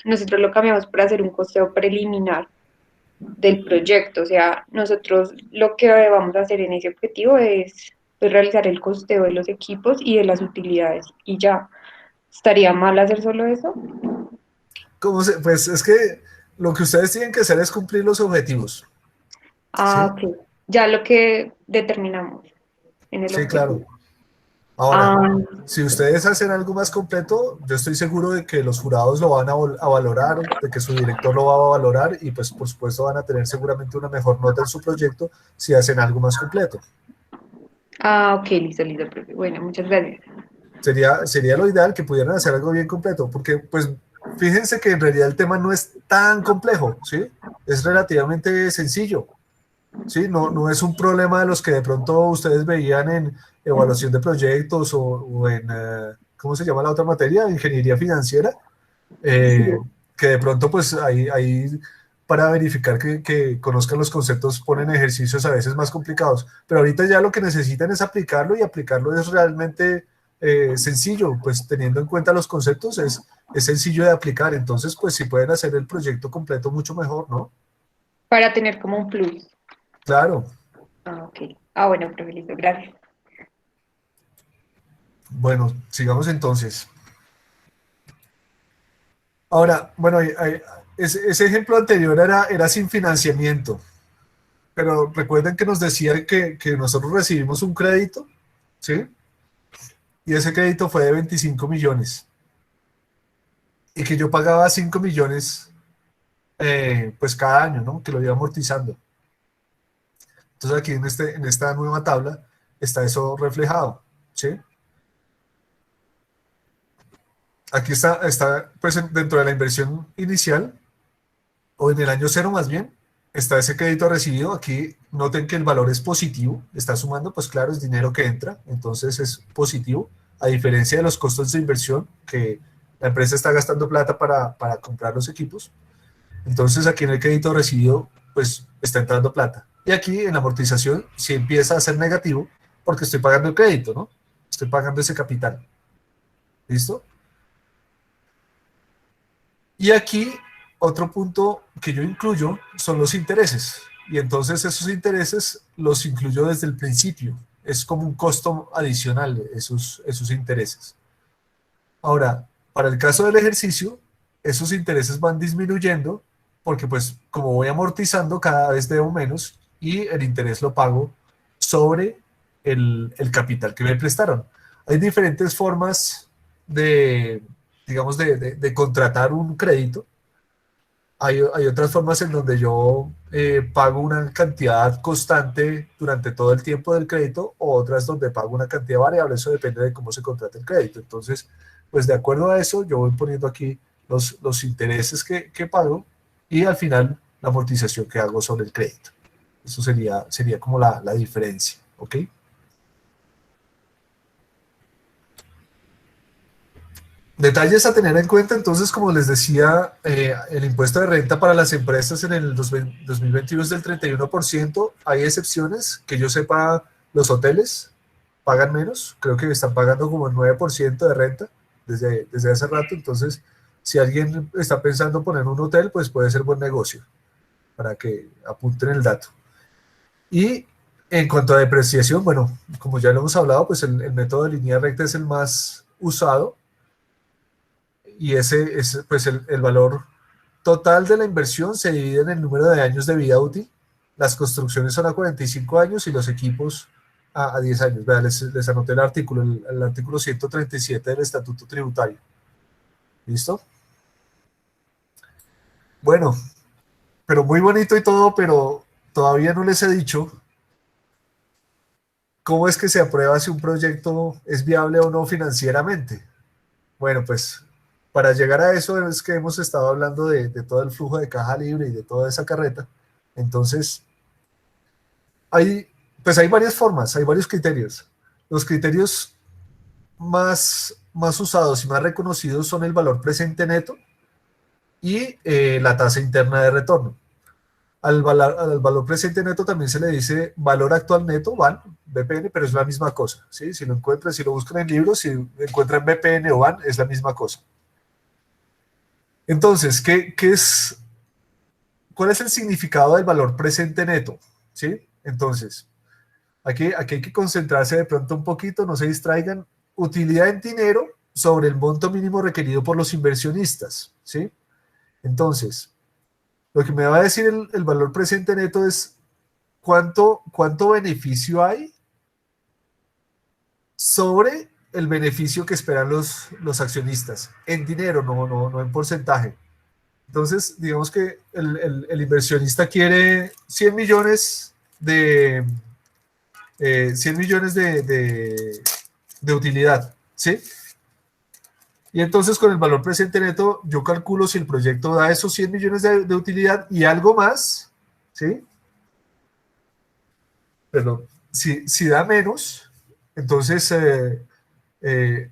nosotros lo cambiamos para hacer un costeo preliminar del proyecto. O sea, nosotros lo que vamos a hacer en ese objetivo es pues, realizar el costeo de los equipos y de las utilidades. Y ya, ¿estaría mal hacer solo eso? Pues es que lo que ustedes tienen que hacer es cumplir los objetivos. Ah, ¿Sí? ok. Ya lo que determinamos en el Sí, claro. objetivo. Ahora, Ah, si ustedes hacen algo más completo, yo estoy seguro de que los jurados lo van a valorar, de que su director lo va a valorar y pues por supuesto van a tener seguramente una mejor nota en su proyecto si hacen algo más completo. ok, listo, listo, profe. Bueno, muchas gracias. Sería lo ideal que pudieran hacer algo bien completo, porque pues fíjense que en realidad el tema no es tan complejo, ¿sí? Es relativamente sencillo. ¿Sí? No es un problema de los que de pronto ustedes veían en evaluación de proyectos o en, ¿cómo se llama la otra materia? Ingeniería financiera, Sí. que de pronto pues ahí para verificar que conozcan los conceptos ponen ejercicios a veces más complicados, pero ahorita ya lo que necesitan es aplicarlo y aplicarlo es realmente sencillo, pues teniendo en cuenta los conceptos es sencillo de aplicar, entonces pues si pueden hacer el proyecto completo mucho mejor, ¿no? Para tener como un plus. Claro. Ah, ok. Ah, bueno, profe, listo, gracias. Bueno, sigamos entonces. Ahora, bueno, ese ejemplo anterior era sin financiamiento, pero recuerden que nos decía que nosotros recibimos un crédito, ¿sí? Y ese crédito fue de 25 millones. Y que yo pagaba 5 millones pues cada año, ¿no? Que lo iba amortizando. Entonces aquí en esta nueva tabla está eso reflejado, ¿sí? Aquí está pues dentro de la inversión inicial, o en el año cero más bien, está ese crédito recibido. Aquí noten que el valor es positivo, está sumando, pues claro, es dinero que entra, entonces es positivo, a diferencia de los costos de inversión, que la empresa está gastando plata para comprar los equipos. Entonces aquí en el crédito recibido, pues está entrando plata. Y aquí en la amortización sí empieza a ser negativo, porque estoy pagando el crédito, ¿no? Estoy pagando ese capital. ¿Listo? Y aquí otro punto que yo incluyo son los intereses. Y entonces esos intereses los incluyo desde el principio. Es como un costo adicional esos intereses. Ahora, para el caso del ejercicio, esos intereses van disminuyendo porque pues como voy amortizando cada vez debo menos y el interés lo pago sobre el capital que me prestaron. Hay diferentes formas de, digamos, de contratar un crédito. Hay otras formas en donde yo pago una cantidad constante durante todo el tiempo del crédito, o otras donde pago una cantidad variable. Eso depende de cómo se contrata el crédito. Entonces, pues de acuerdo a eso, yo voy poniendo aquí los intereses que pago y al final la amortización que hago sobre el crédito. Eso sería como la diferencia, ¿ok? Detalles a tener en cuenta, entonces, como les decía, el impuesto de renta para las empresas en el 2021 es del 31%. Hay excepciones, que yo sepa, los hoteles pagan menos, creo que están pagando como el 9% de renta desde hace rato. Entonces, si alguien está pensando poner un hotel, pues puede ser buen negocio, para que apunten el dato. Y en cuanto a depreciación, bueno, como ya lo hemos hablado, pues el método de línea recta es el más usado, y ese es pues el valor total de la inversión se divide en el número de años de vida útil. Las construcciones son a 45 años y los equipos a 10 años. Vean, les anoté el artículo 137 del Estatuto Tributario. ¿Listo? Bueno, pero muy bonito y todo, pero todavía no les he dicho cómo es que se aprueba si un proyecto es viable o no financieramente. Bueno, pues para llegar a eso es que hemos estado hablando de todo el flujo de caja libre y de toda esa carreta. Entonces, hay varias formas, hay varios criterios. Los criterios más usados y más reconocidos son el valor presente neto y la tasa interna de retorno. Al valor presente neto también se le dice valor actual neto, VAN, BPN, pero es la misma cosa, ¿sí? Si lo buscan en libros, si encuentran BPN o VAN, es la misma cosa. Entonces, ¿cuál es el significado del valor presente neto? ¿Sí? Entonces, aquí hay que concentrarse de pronto un poquito, no se distraigan. Utilidad en dinero sobre el monto mínimo requerido por los inversionistas, ¿sí? Entonces, lo que me va a decir el valor presente neto es cuánto beneficio hay sobre el beneficio que esperan los accionistas, en dinero, no en porcentaje. Entonces, digamos que el inversionista quiere 100 millones de utilidad, ¿sí? Y entonces con el valor presente neto yo calculo si el proyecto da esos 100 millones de utilidad y algo más, ¿sí? Pero si da menos, entonces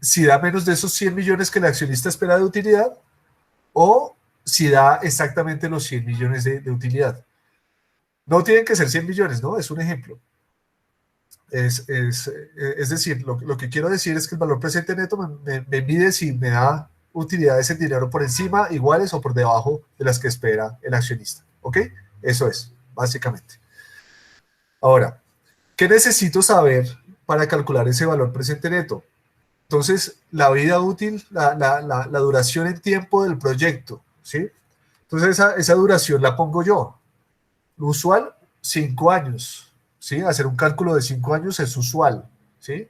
si da menos de esos 100 millones que el accionista espera de utilidad, o si da exactamente los 100 millones de utilidad. No tienen que ser 100 millones, ¿no? Es un ejemplo. Es decir, lo que quiero decir es que el valor presente neto me mide si me da utilidades en dinero por encima, iguales o por debajo de las que espera el accionista. ¿Ok? Eso es, básicamente. Ahora, ¿qué necesito saber para calcular ese valor presente neto? Entonces, la vida útil, la duración en tiempo del proyecto, ¿sí? Entonces, esa duración la pongo yo. Lo usual 5 años, ¿sí? Hacer un cálculo de 5 años es usual, ¿sí?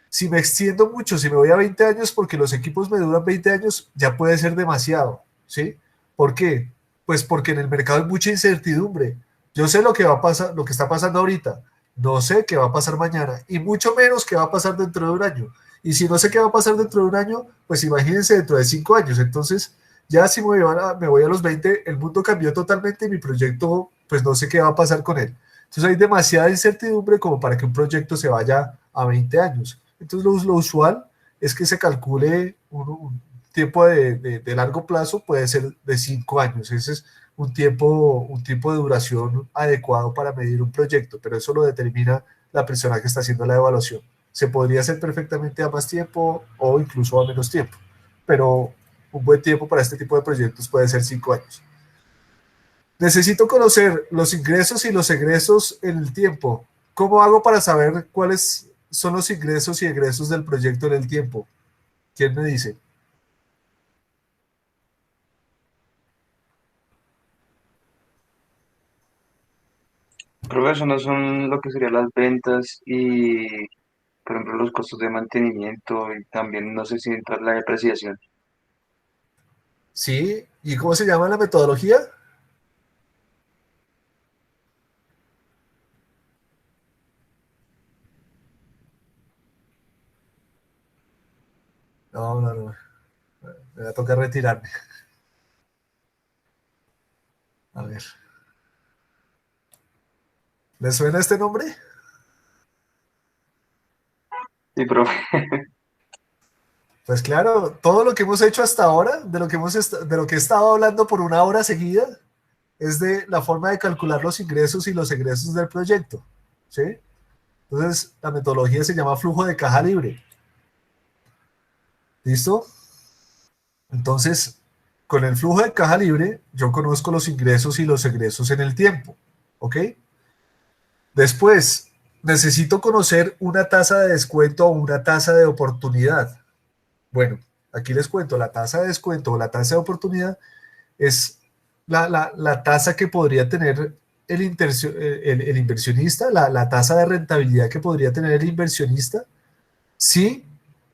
Si me extiendo mucho, si me voy a 20 años porque los equipos me duran 20 años, ya puede ser demasiado, ¿sí? ¿Por qué? Pues porque en el mercado hay mucha incertidumbre. Yo sé lo que va a pasar, lo que está pasando ahorita, no sé qué va a pasar mañana y mucho menos qué va a pasar dentro de un año. Y si no sé qué va a pasar dentro de un año, pues imagínense dentro de 5 años. Entonces, ya si me voy a los 20, el mundo cambió totalmente y mi proyecto, pues no sé qué va a pasar con él. Entonces hay demasiada incertidumbre como para que un proyecto se vaya a 20 años. Entonces lo usual es que se calcule un tiempo de largo plazo, puede ser de 5 años. Ese es un tiempo de duración adecuado para medir un proyecto, pero eso lo determina la persona que está haciendo la evaluación. Se podría hacer perfectamente a más tiempo o incluso a menos tiempo, pero un buen tiempo para este tipo de proyectos puede ser 5 años. Necesito conocer los ingresos y los egresos en el tiempo. ¿Cómo hago para saber cuáles son los ingresos y egresos del proyecto en el tiempo? ¿Quién me dice? Profe, eso no son lo que serían las ventas y, por ejemplo, los costos de mantenimiento y también no sé si entra la depreciación. Sí. ¿Y cómo se llama la metodología? No, no, no. Me va a tocar retirarme. A ver. ¿Le suena este nombre? Sí, profe. Pues claro, todo lo que hemos hecho hasta ahora, de lo que he estado hablando por una hora seguida, es de la forma de calcular los ingresos y los egresos del proyecto. ¿Sí? Entonces, la metodología se llama flujo de caja libre. ¿Listo? Entonces, con el flujo de caja libre, yo conozco los ingresos y los egresos en el tiempo. ¿Ok? Después, necesito conocer una tasa de descuento o una tasa de oportunidad. Bueno, aquí les cuento, la tasa de descuento o la tasa de oportunidad es la tasa que podría tener el inversionista, la tasa de rentabilidad que podría tener el inversionista si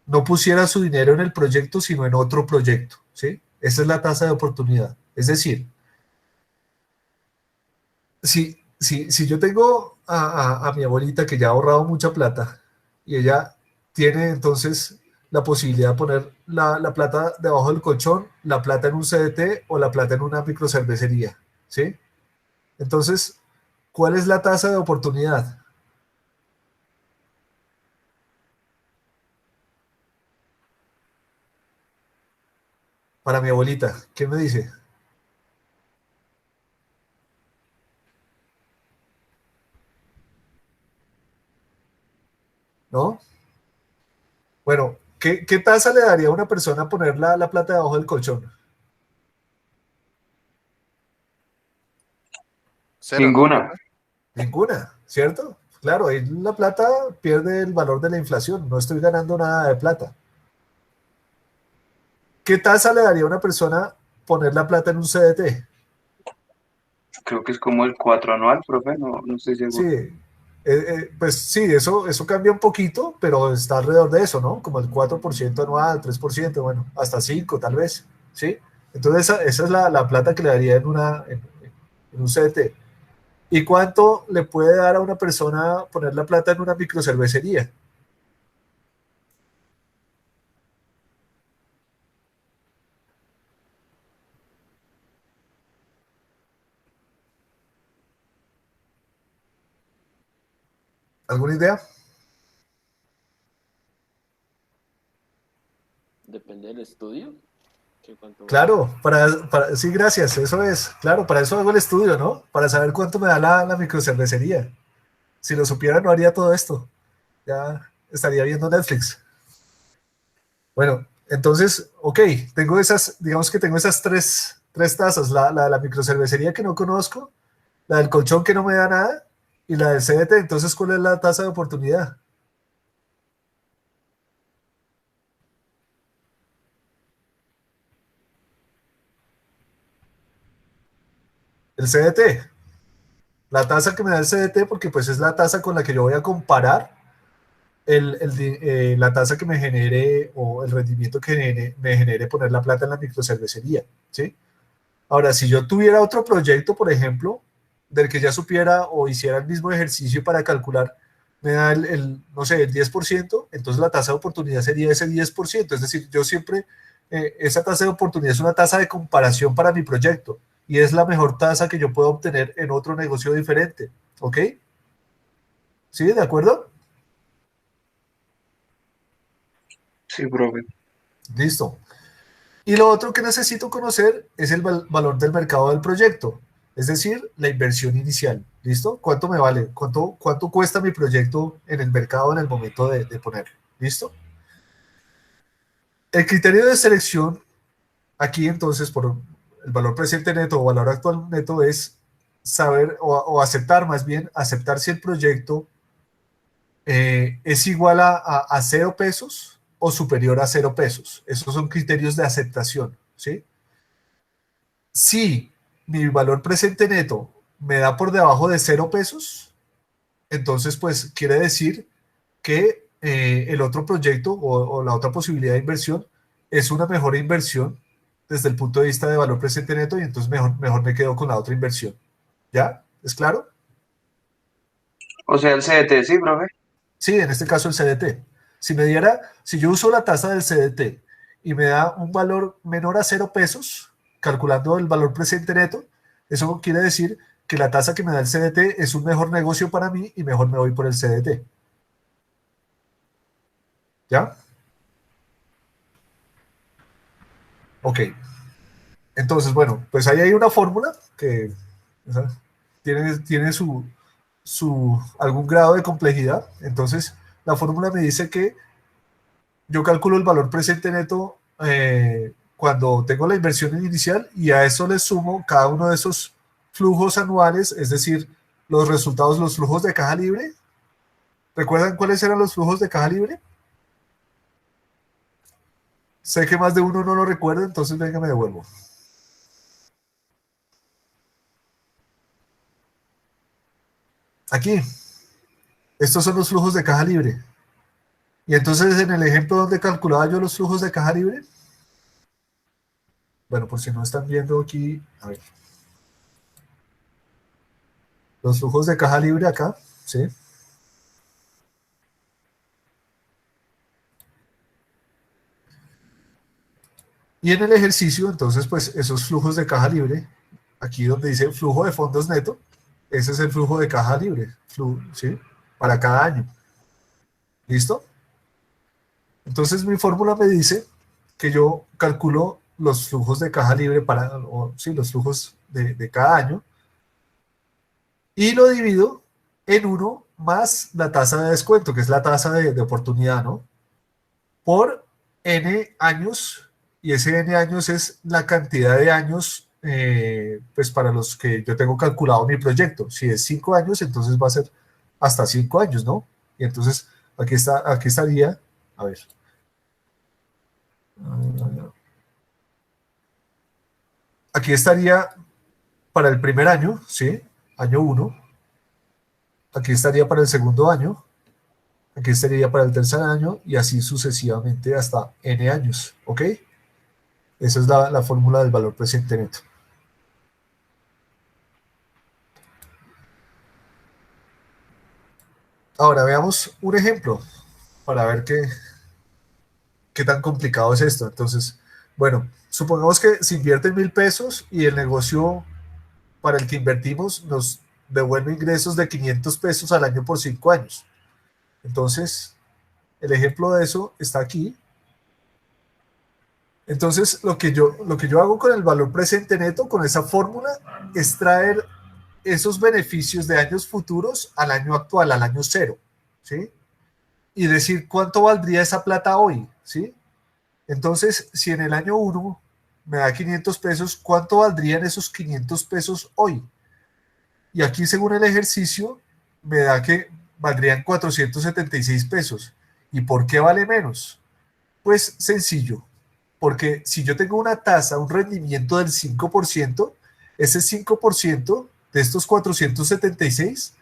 no pusiera su dinero en el proyecto, sino en otro proyecto, ¿sí? Esa es la tasa de oportunidad. Es decir, si yo tengo a mi abuelita que ya ha ahorrado mucha plata y ella tiene entonces la posibilidad de poner la plata debajo del colchón, la plata en un CDT o la plata en una microcervecería, ¿sí? Entonces, ¿cuál es la tasa de oportunidad? Para mi abuelita, ¿qué me dice? ¿No? Bueno, ¿qué tasa le daría a una persona a poner la plata debajo del colchón? Cero, ¿no, Ninguna. profe? Ninguna, ¿cierto? Claro, ahí la plata pierde el valor de la inflación, no estoy ganando nada de plata. ¿Qué tasa le daría a una persona poner la plata en un CDT? Creo que es como el 4 anual, profe, no estoy Sí, seguro. pues sí, eso cambia un poquito, pero está alrededor de eso, ¿no? Como el 4% anual, 3%, bueno, hasta 5 tal vez, ¿sí? Entonces esa es la plata que le daría en un CDT. ¿Y cuánto le puede dar a una persona poner la plata en una microcervecería? ¿Alguna idea? Depende del estudio. ¿Cuánto? Claro, sí, gracias, eso es, claro, para eso hago el estudio, ¿no? Para saber cuánto me da la microcervecería. Si lo supiera, no haría todo esto. Ya estaría viendo Netflix. Bueno, entonces, ok, tengo esas, digamos que tengo esas tres tasas, la de la microcervecería que no conozco, la del colchón que no me da nada y la del CDT. Entonces, ¿cuál es la tasa de oportunidad? El CDT. La tasa que me da el CDT, porque pues es la tasa con la que yo voy a comparar la tasa que me genere o el rendimiento que me genere poner la plata en la microcervecería, ¿sí? Ahora, si yo tuviera otro proyecto, por ejemplo, del que ya supiera o hiciera el mismo ejercicio para calcular, me da no sé, el 10%, entonces la tasa de oportunidad sería ese 10%. Es decir, yo siempre, esa tasa de oportunidad es una tasa de comparación para mi proyecto y es la mejor tasa que yo puedo obtener en otro negocio diferente. ¿Ok? ¿Sí? ¿De acuerdo? Sí, profe. Listo. Y lo otro que necesito conocer es el valor del mercado del proyecto, es decir, la inversión inicial. ¿Listo? ¿Cuánto me vale? ¿Cuánto cuesta mi proyecto en el mercado en el momento de ponerlo? ¿Listo? El criterio de selección aquí entonces por el valor presente neto o valor actual neto es saber o aceptar más bien, aceptar si el proyecto es igual a 0 pesos o superior a 0 pesos. Esos son criterios de aceptación, ¿sí? Si mi valor presente neto me da por debajo de 0 pesos, entonces pues quiere decir que el otro proyecto o la otra posibilidad de inversión es una mejor inversión desde el punto de vista de valor presente neto y entonces mejor me quedo con la otra inversión. ¿Ya? ¿Es claro? O sea, el CDT, sí, profe. Sí, en este caso el CDT. Si yo uso la tasa del CDT y me da un valor menor a 0 pesos, calculando el valor presente neto, eso quiere decir que la tasa que me da el CDT es un mejor negocio para mí y mejor me voy por el CDT. ¿Ya? Ok. Entonces, bueno, pues ahí hay una fórmula que tiene algún grado de complejidad. Entonces, la fórmula me dice que yo calculo el valor presente neto cuando tengo la inversión inicial y a eso le sumo cada uno de esos flujos anuales, es decir, los resultados, los flujos de caja libre. ¿Recuerdan cuáles eran los flujos de caja libre? Sé que más de uno no lo recuerda, entonces venga, me devuelvo. Aquí, estos son los flujos de caja libre. Y entonces en el ejemplo donde calculaba yo los flujos de caja libre, bueno, por si no están viendo aquí, a ver. Los flujos de caja libre acá, ¿sí? Y en el ejercicio, entonces, pues esos flujos de caja libre, aquí donde dice flujo de fondos neto, ese es el flujo de caja libre, ¿sí? Para cada año. ¿Listo? Entonces mi fórmula me dice que yo calculo los flujos de caja libre sí, los flujos de cada año y lo divido en 1 más la tasa de descuento, que es la tasa de oportunidad, ¿no? Por n años, y ese n años es la cantidad de años pues para los que yo tengo calculado mi proyecto. Si es 5 años, entonces va a ser hasta 5 años, ¿no? Y entonces aquí estaría, a ver. Aquí estaría para el primer año, ¿sí? Año 1. Aquí estaría para el segundo año. Aquí estaría para el tercer año y así sucesivamente hasta n años, ¿ok? Esa es la fórmula del valor presente neto. Ahora veamos un ejemplo para ver qué tan complicado es esto. Entonces, bueno, supongamos que se invierten 1,000 pesos y el negocio para el que invertimos nos devuelve ingresos de 500 pesos al año por 5 años. Entonces, el ejemplo de eso está aquí. Entonces, lo que yo hago con el valor presente neto, con esa fórmula, es traer esos beneficios de años futuros al año actual, al año cero, ¿sí? Y decir cuánto valdría esa plata hoy, ¿sí? Entonces, si en el año 1 me da 500 pesos, ¿cuánto valdrían esos 500 pesos hoy? Y aquí, según el ejercicio, me da que valdrían 476 pesos. ¿Y por qué vale menos? Pues sencillo, porque si yo tengo una tasa, un rendimiento del 5%, ese 5% de estos 476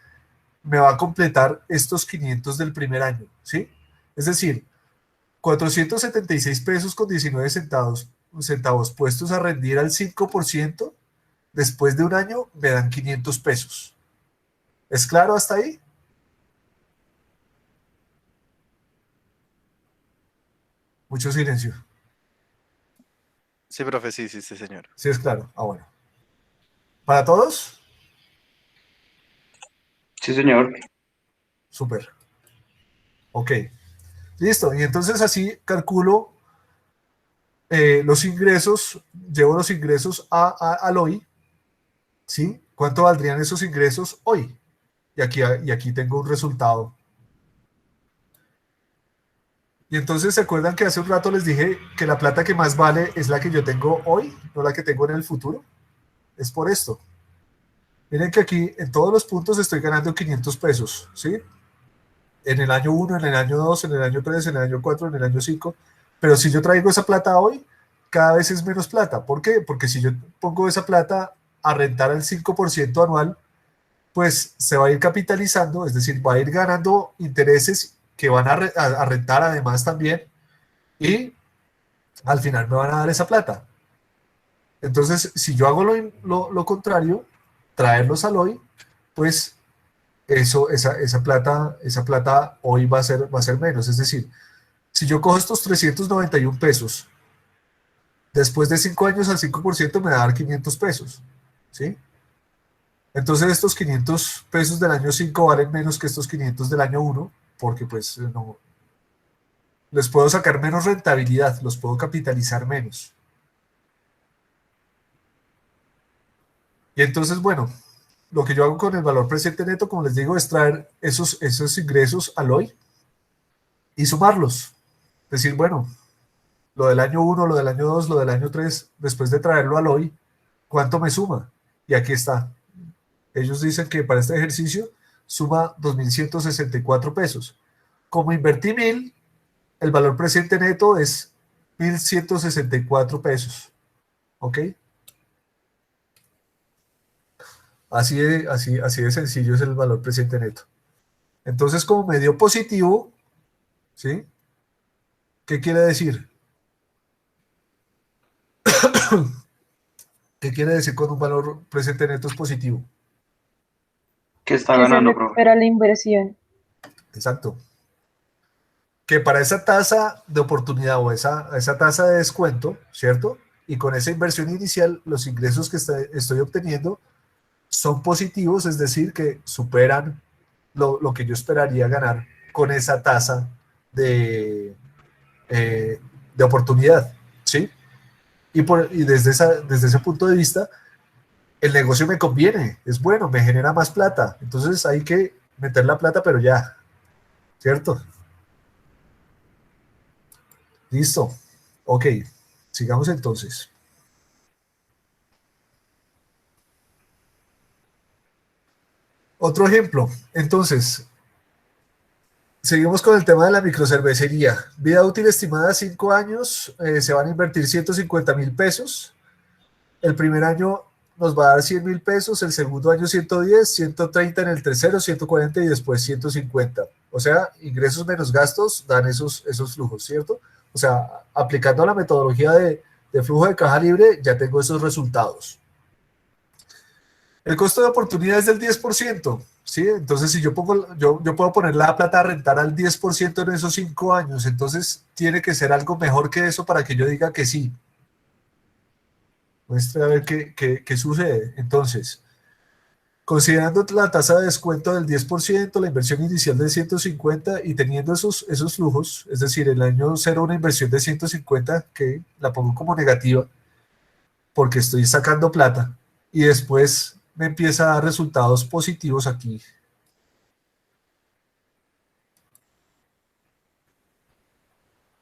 me va a completar estos 500 del primer año, ¿sí? Es decir, 476 pesos con 19 centavos puestos a rendir al 5%, después de un año me dan 500 pesos. ¿Es claro hasta ahí? Mucho silencio. Sí, profe, sí, sí, sí, señor. Sí, es claro. Ah, bueno. ¿Para todos? Sí, señor. Súper. Ok. Listo. Y entonces así calculo los ingresos, llevo los ingresos al hoy, ¿sí? ¿Cuánto valdrían esos ingresos hoy? Y aquí tengo un resultado. Y entonces se acuerdan que hace un rato les dije que la plata que más vale es la que yo tengo hoy, no la que tengo en el futuro. Es por esto. Miren que aquí en todos los puntos estoy ganando 500 pesos, ¿sí? En el año 1, en el año 2, en el año 3, en el año 4, en el año 5. Pero si yo traigo esa plata hoy, cada vez es menos plata. ¿Por qué? Porque si yo pongo esa plata a rentar al 5% anual, pues se va a ir capitalizando, es decir, va a ir ganando intereses que van a rentar además también, y al final me van a dar esa plata. Entonces, si yo hago lo contrario, traerlos al hoy, pues esa plata hoy va a ser menos. Es decir, si yo cojo estos 391 pesos, después de 5 años al 5% me va a dar 500 pesos, ¿sí? Entonces estos 500 pesos del año 5 valen menos que estos 500 del año 1, porque pues no, les puedo sacar menos rentabilidad, los puedo capitalizar menos. Y entonces, bueno, lo que yo hago con el valor presente neto, como les digo, es traer esos ingresos al hoy y sumarlos. Decir, bueno, lo del año 1, lo del año 2, lo del año 3, después de traerlo al hoy, ¿cuánto me suma? Y aquí está. Ellos dicen que para este ejercicio suma 2.164 pesos. Como invertí 1.000, el valor presente neto es 1.164 pesos. ¿Ok? Así de sencillo es el valor presente neto. Entonces, como me dio positivo, ¿sí? ¿Qué quiere decir? ¿Qué quiere decir con un valor presente neto es positivo? ¿Qué está Que se ganando, profe? recupera la inversión. Exacto. Que para esa tasa de oportunidad o esa tasa de descuento, ¿cierto? Y con esa inversión inicial, los ingresos que estoy obteniendo son positivos, es decir, que superan lo que yo esperaría ganar con esa tasa de, de oportunidad, ¿sí? Y desde ese punto de vista, el negocio me conviene, es bueno, me genera más plata. Entonces hay que meter la plata, pero ya, ¿cierto? Listo. Ok, sigamos entonces. Otro ejemplo. Entonces, seguimos con el tema de la microcervecería. Vida útil estimada 5 años, se van a invertir 150.000 pesos. El primer año nos va a dar 100.000 pesos, el segundo año 110, 130 en el tercero, 140 y después 150. O sea, ingresos menos gastos dan esos flujos, ¿cierto? O sea, aplicando la metodología de flujo de caja libre, ya tengo esos resultados. El costo de oportunidad es del 10%, ¿sí? Entonces, si yo puedo poner la plata a rentar al 10% en esos 5 años, entonces tiene que ser algo mejor que eso para que yo diga que sí. Muestre a ver qué sucede. Entonces, considerando la tasa de descuento del 10%, la inversión inicial de 150 y teniendo esos flujos, es decir, el año 0 una inversión de 150, que la pongo como negativa porque estoy sacando plata, y después me empieza a dar resultados positivos aquí.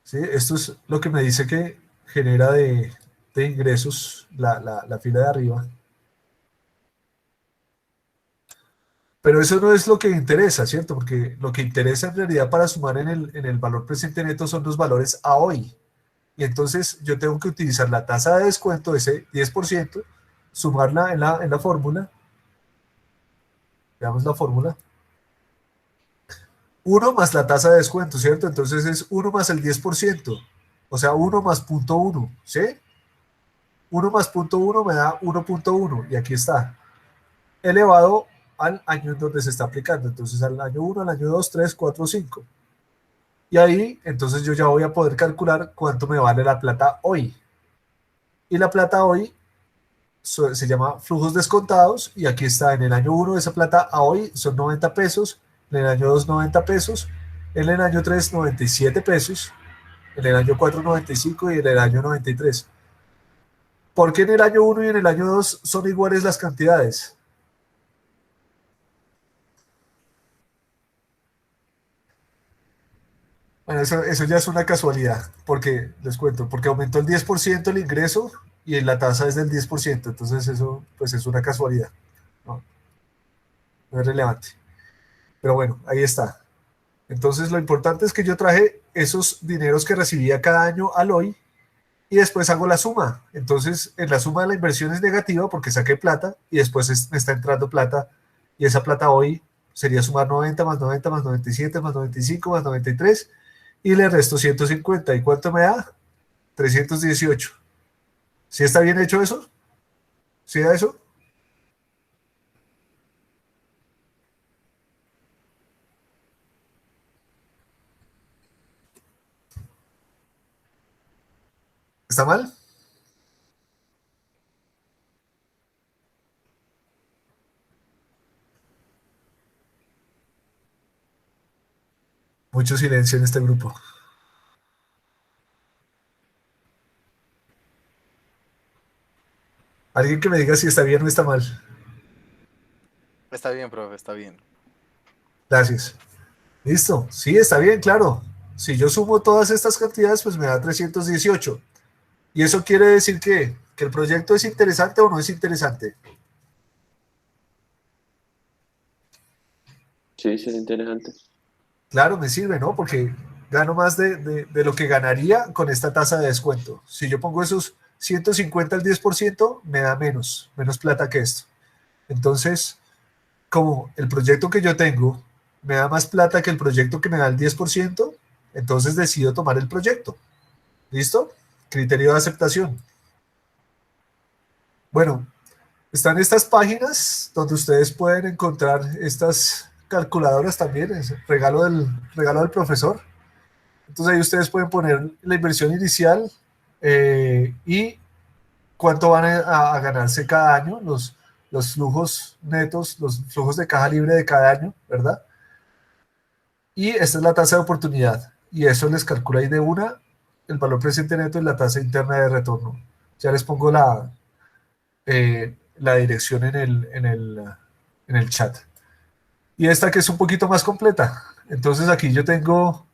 ¿Sí? Esto es lo que me dice que genera de ingresos la fila de arriba. Pero eso no es lo que interesa, ¿cierto? Porque lo que interesa en realidad para sumar en el valor presente neto son los valores a hoy. Y entonces yo tengo que utilizar la tasa de descuento de ese 10%, sumarla en la fórmula Veamos la fórmula. 1 más la tasa de descuento, ¿cierto? Entonces es 1 más el 10%, o sea, 1 más punto 1, ¿sí? 1 más punto 1 me da 1.1, y aquí está, elevado al año en donde se está aplicando. Entonces al año 1, al año 2, 3, 4, 5. Y ahí, entonces yo ya voy a poder calcular cuánto me vale la plata hoy. Y la plata hoy se llama flujos descontados, y aquí está, en el año 1 esa plata a hoy son 90 pesos, en el año 2 90 pesos, en el año 3 97 pesos, en el año 4 95 y en el año 93. ¿Por qué en el año 1 y en el año 2 son iguales las cantidades? Bueno, eso ya es una casualidad, porque les cuento, porque aumentó el 10% el ingreso y la tasa es del 10%, entonces eso pues es una casualidad, no, no es relevante. Pero bueno, ahí está. Entonces lo importante es que yo traje esos dineros que recibía cada año al hoy y después hago la suma. Entonces en la suma de la inversión es negativa porque saqué plata y después me está entrando plata, y esa plata hoy sería sumar 90 más 90 más 97 más 95 más 93 y le resto 150. ¿Y cuánto me da? 318. ¿Sí está bien hecho eso? ¿Sí da eso? ¿Está mal? Mucho silencio en este grupo. Alguien que me diga si está bien o está mal. Está bien, profe, está bien. Gracias. Listo. Sí, está bien, claro. Si yo sumo todas estas cantidades, pues me da 318. ¿Y eso quiere decir que el proyecto es interesante o no es interesante? Sí, sí, es interesante. Claro, me sirve, ¿no? Porque gano más de lo que ganaría con esta tasa de descuento. Si yo pongo esos 150 al 10%, me da menos plata que esto. Entonces, como el proyecto que yo tengo me da más plata que el proyecto que me da el 10%, entonces decido tomar el proyecto. ¿Listo? Criterio de aceptación. Bueno, están estas páginas donde ustedes pueden encontrar estas calculadoras también, es regalo del profesor. Entonces ahí ustedes pueden poner la inversión inicial y cuánto van a ganarse cada año, los flujos netos, los flujos de caja libre de cada año, ¿verdad? Y esta es la tasa de oportunidad. Y eso les calcula ahí de una el valor presente neto y la tasa interna de retorno. Ya les pongo la dirección en el chat. Y esta que es un poquito más completa. Entonces aquí yo tengo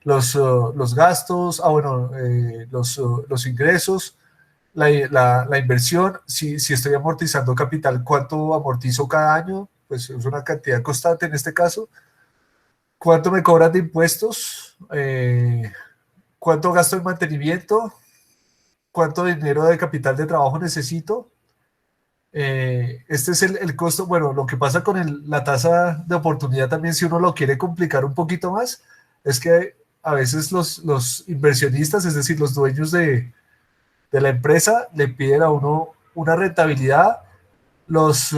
los gastos, los ingresos, la inversión, si estoy amortizando capital, cuánto amortizo cada año, pues es una cantidad constante en este caso. ¿Cuánto me cobran de impuestos? ¿Cuánto gasto en mantenimiento? ¿Cuánto dinero de capital de trabajo necesito? Este es el costo. Bueno, lo que pasa con la tasa de oportunidad también, si uno lo quiere complicar un poquito más, es que a veces los inversionistas, es decir, los dueños de la empresa, le piden a uno una rentabilidad. Los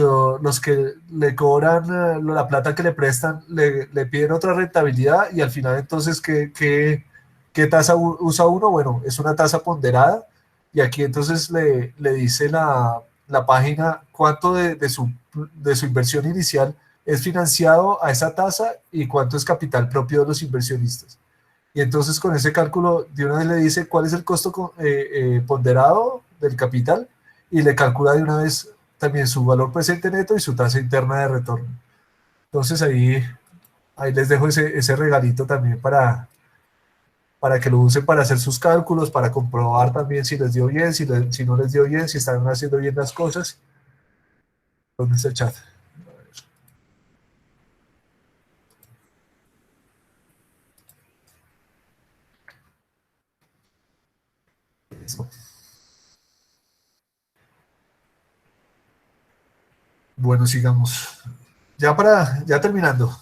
que le cobran la plata que le prestan le piden otra rentabilidad, y al final entonces, ¿qué tasa usa uno? Bueno, es una tasa ponderada, y aquí entonces le dice la página cuánto de su inversión inicial es financiado a esa tasa y cuánto es capital propio de los inversionistas. Y entonces con ese cálculo de una vez le dice cuál es el costo ponderado del capital, y le calcula de una vez también su valor presente neto y su tasa interna de retorno. Entonces ahí les dejo ese regalito también para que lo usen para hacer sus cálculos, para comprobar también si les dio bien, si no les dio bien, si están haciendo bien las cosas. ¿Dónde está el chat? Eso. Bueno, sigamos. ya terminando,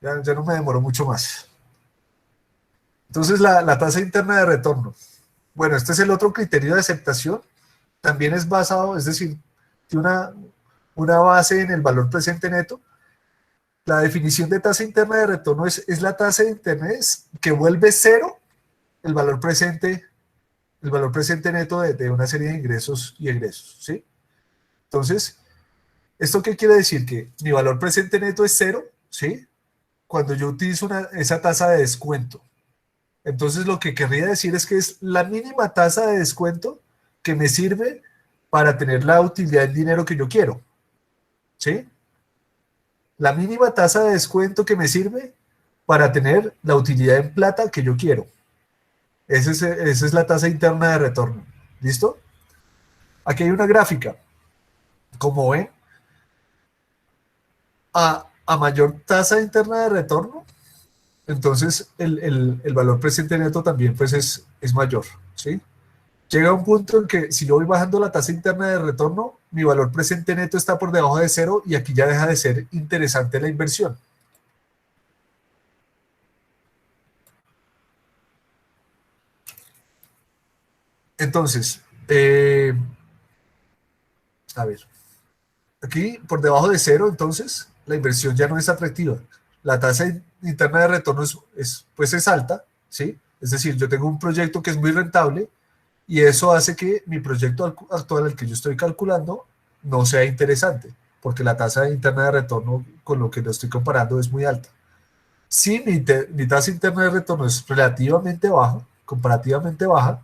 ya no me demoro mucho más. Entonces, la tasa interna de retorno. Bueno, este es el otro criterio de aceptación. También es basado, es decir, tiene una base en el valor presente neto. La definición de tasa interna de retorno es la tasa de interés que vuelve cero el valor presente neto de una serie de ingresos y egresos, ¿sí? Entonces, ¿esto qué quiere decir? Que mi valor presente neto es cero, ¿sí? Cuando yo utilizo esa tasa de descuento. Entonces, lo que querría decir es que es la mínima tasa de descuento que me sirve para tener la utilidad del dinero que yo quiero, ¿sí? La mínima tasa de descuento que me sirve para tener la utilidad en plata que yo quiero. Esa es la tasa interna de retorno. ¿Listo? Aquí hay una gráfica. Como ven, a mayor tasa interna de retorno, entonces el valor presente neto también pues es mayor, ¿sí? Llega un punto en que si yo voy bajando la tasa interna de retorno, mi valor presente neto está por debajo de cero y aquí ya deja de ser interesante la inversión. Entonces, a ver, aquí por debajo de cero, entonces la inversión ya no es atractiva. La tasa interna de retorno pues es alta, ¿sí? Es decir, yo tengo un proyecto que es muy rentable y eso hace que mi proyecto actual, el que yo estoy calculando, no sea interesante, porque la tasa interna de retorno con lo que lo estoy comparando es muy alta. Si mi tasa interna de retorno es relativamente baja, comparativamente baja,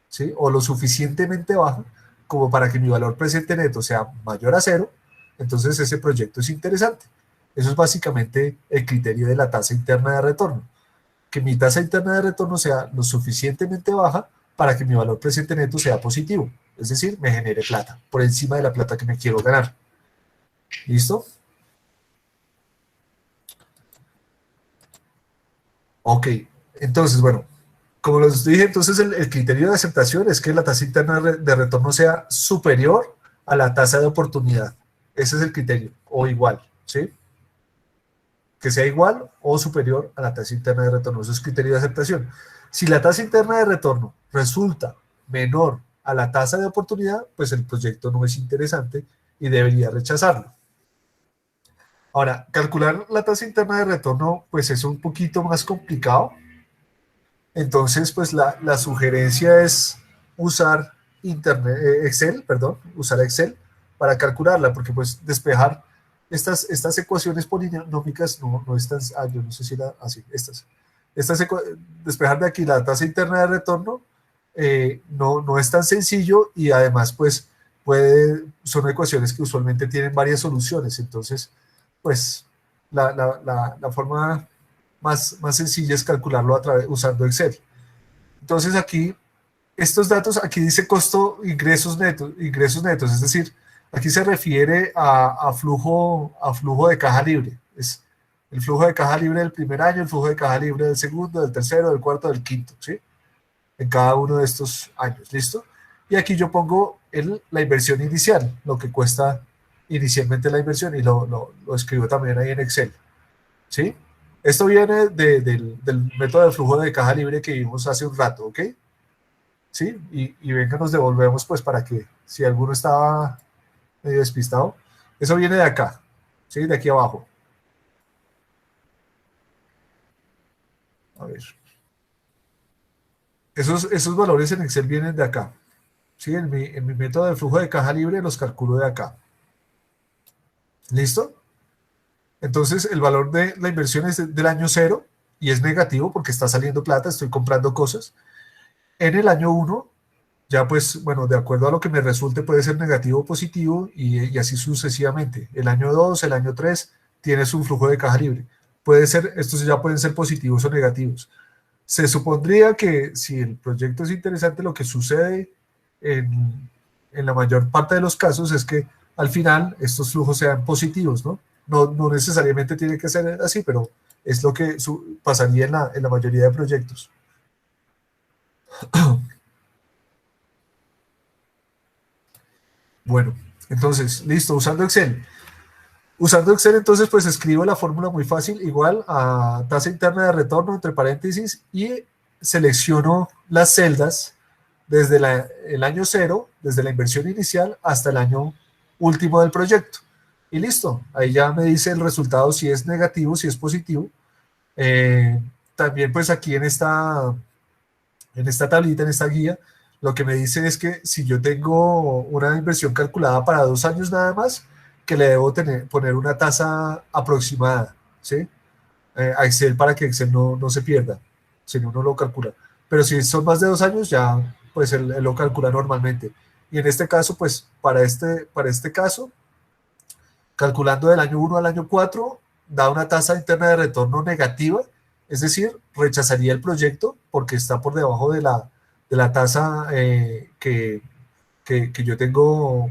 ¿sí? O lo suficientemente baja como para que mi valor presente neto sea mayor a cero, entonces ese proyecto es interesante. Eso es básicamente el criterio de la tasa interna de retorno. Que mi tasa interna de retorno sea lo suficientemente baja para que mi valor presente neto sea positivo, es decir, me genere plata, por encima de la plata que me quiero ganar. ¿Listo? Ok, entonces, bueno, como les dije, entonces el criterio de aceptación es que la tasa interna de retorno sea superior a la tasa de oportunidad. Ese es el criterio, o igual, ¿sí? Que sea igual o superior a la tasa interna de retorno. Eso es criterio de aceptación. Si la tasa interna de retorno resulta menor a la tasa de oportunidad, pues el proyecto no es interesante y debería rechazarlo. Ahora, calcular la tasa interna de retorno, pues es un poquito más complicado. Entonces, pues la sugerencia es usar usar Excel para calcularla, porque pues despejar estas ecuaciones polinómicas no están, yo no sé si era así, despejar de aquí la tasa interna de retorno no es tan sencillo y además pues son ecuaciones que usualmente tienen varias soluciones, entonces pues la forma más sencilla es calcularlo usando Excel. Entonces aquí, estos datos, aquí dice costo ingresos netos, es decir, aquí se refiere a flujo de caja libre. Es el flujo de caja libre del primer año, el flujo de caja libre del segundo, del tercero, del cuarto, del quinto, ¿sí? En cada uno de estos años, ¿listo? Y aquí yo pongo la inversión inicial, lo que cuesta inicialmente la inversión y lo escribo también ahí en Excel, ¿sí? Esto viene del método de flujo de caja libre que vimos hace un rato, ¿ok? ¿Sí? Y venga, nos devolvemos pues para que si alguno estaba medio despistado, eso viene de acá, ¿sí? De aquí abajo. A ver. Esos valores en Excel vienen de acá, ¿sí? En mi método de flujo de caja libre los calculo de acá. ¿Listo? Entonces, el valor de la inversión es del año 0 y es negativo porque está saliendo plata, estoy comprando cosas. En el año 1, ya pues, bueno, de acuerdo a lo que me resulte, puede ser negativo o positivo y así sucesivamente. El año 2, el año 3, tienes un flujo de caja libre. Estos ya pueden ser positivos o negativos. Se supondría que si el proyecto es interesante, lo que sucede en la mayor parte de los casos es que al final estos flujos sean positivos, ¿no? No necesariamente tiene que ser así, pero es lo que pasaría en la mayoría de proyectos. Bueno, entonces, listo, usando Excel. Usando Excel, entonces, pues escribo la fórmula muy fácil, igual a tasa interna de retorno, entre paréntesis, y selecciono las celdas desde el año cero, desde la inversión inicial hasta el año último del proyecto. Y listo, ahí ya me dice el resultado, si es negativo, si es positivo. También pues aquí en esta tablita, en esta guía, lo que me dice es que si yo tengo una inversión calculada para 2 años nada más, que le debo poner una tasa aproximada, ¿sí? A Excel, para que Excel no se pierda, si no uno lo calcula. Pero si son más de 2 años, ya pues él lo calcula normalmente. Y en este caso, pues para este caso, calculando del año 1 al año 4, da una tasa interna de retorno negativa, es decir, rechazaría el proyecto porque está por debajo de la tasa que yo tengo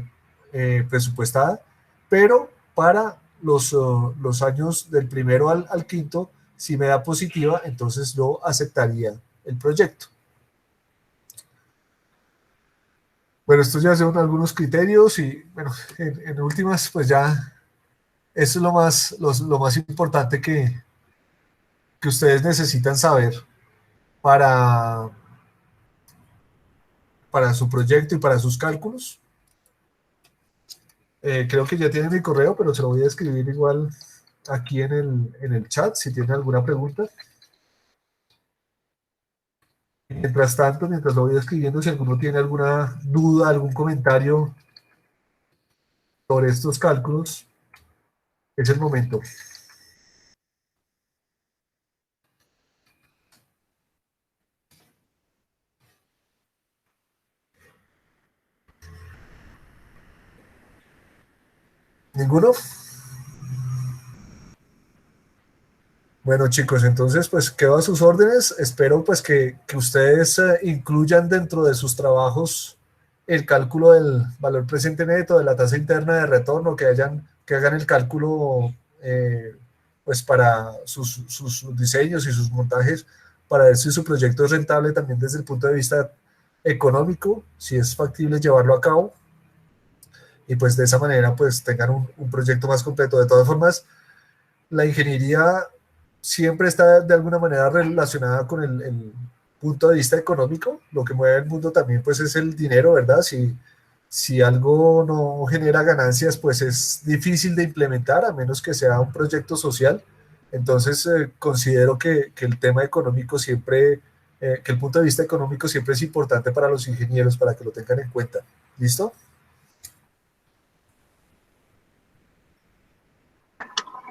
presupuestada, pero para los años del primero al quinto, si me da positiva, entonces yo aceptaría el proyecto. Bueno, estos ya son algunos criterios y, bueno, en últimas, pues ya eso es lo más importante que ustedes necesitan saber para su proyecto y para sus cálculos. Creo que ya tienen mi correo, pero se lo voy a escribir igual aquí en el chat, si tienen alguna pregunta. Mientras tanto, mientras lo voy escribiendo, si alguno tiene alguna duda, algún comentario sobre estos cálculos, es el momento. ¿Ninguno? Bueno, chicos, entonces pues quedo a sus órdenes. Espero pues que ustedes incluyan dentro de sus trabajos el cálculo del valor presente neto, de la tasa interna de retorno, que hagan el cálculo pues para sus diseños y sus montajes, para ver si su proyecto es rentable también desde el punto de vista económico, si es factible llevarlo a cabo, y pues de esa manera pues tengan un proyecto más completo. De todas formas, la ingeniería siempre está de alguna manera relacionada con el punto de vista económico. Lo que mueve el mundo también pues es el dinero, ¿verdad? Si algo no genera ganancias, pues es difícil de implementar, a menos que sea un proyecto social. Entonces considero que el tema económico siempre, que el punto de vista económico siempre es importante para los ingenieros, para que lo tengan en cuenta. ¿Listo?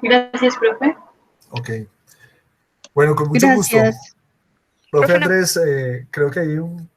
Gracias, profe. Ok. Bueno, con mucho gusto. Gracias. Profe Profe, no- Andrés, creo que hay un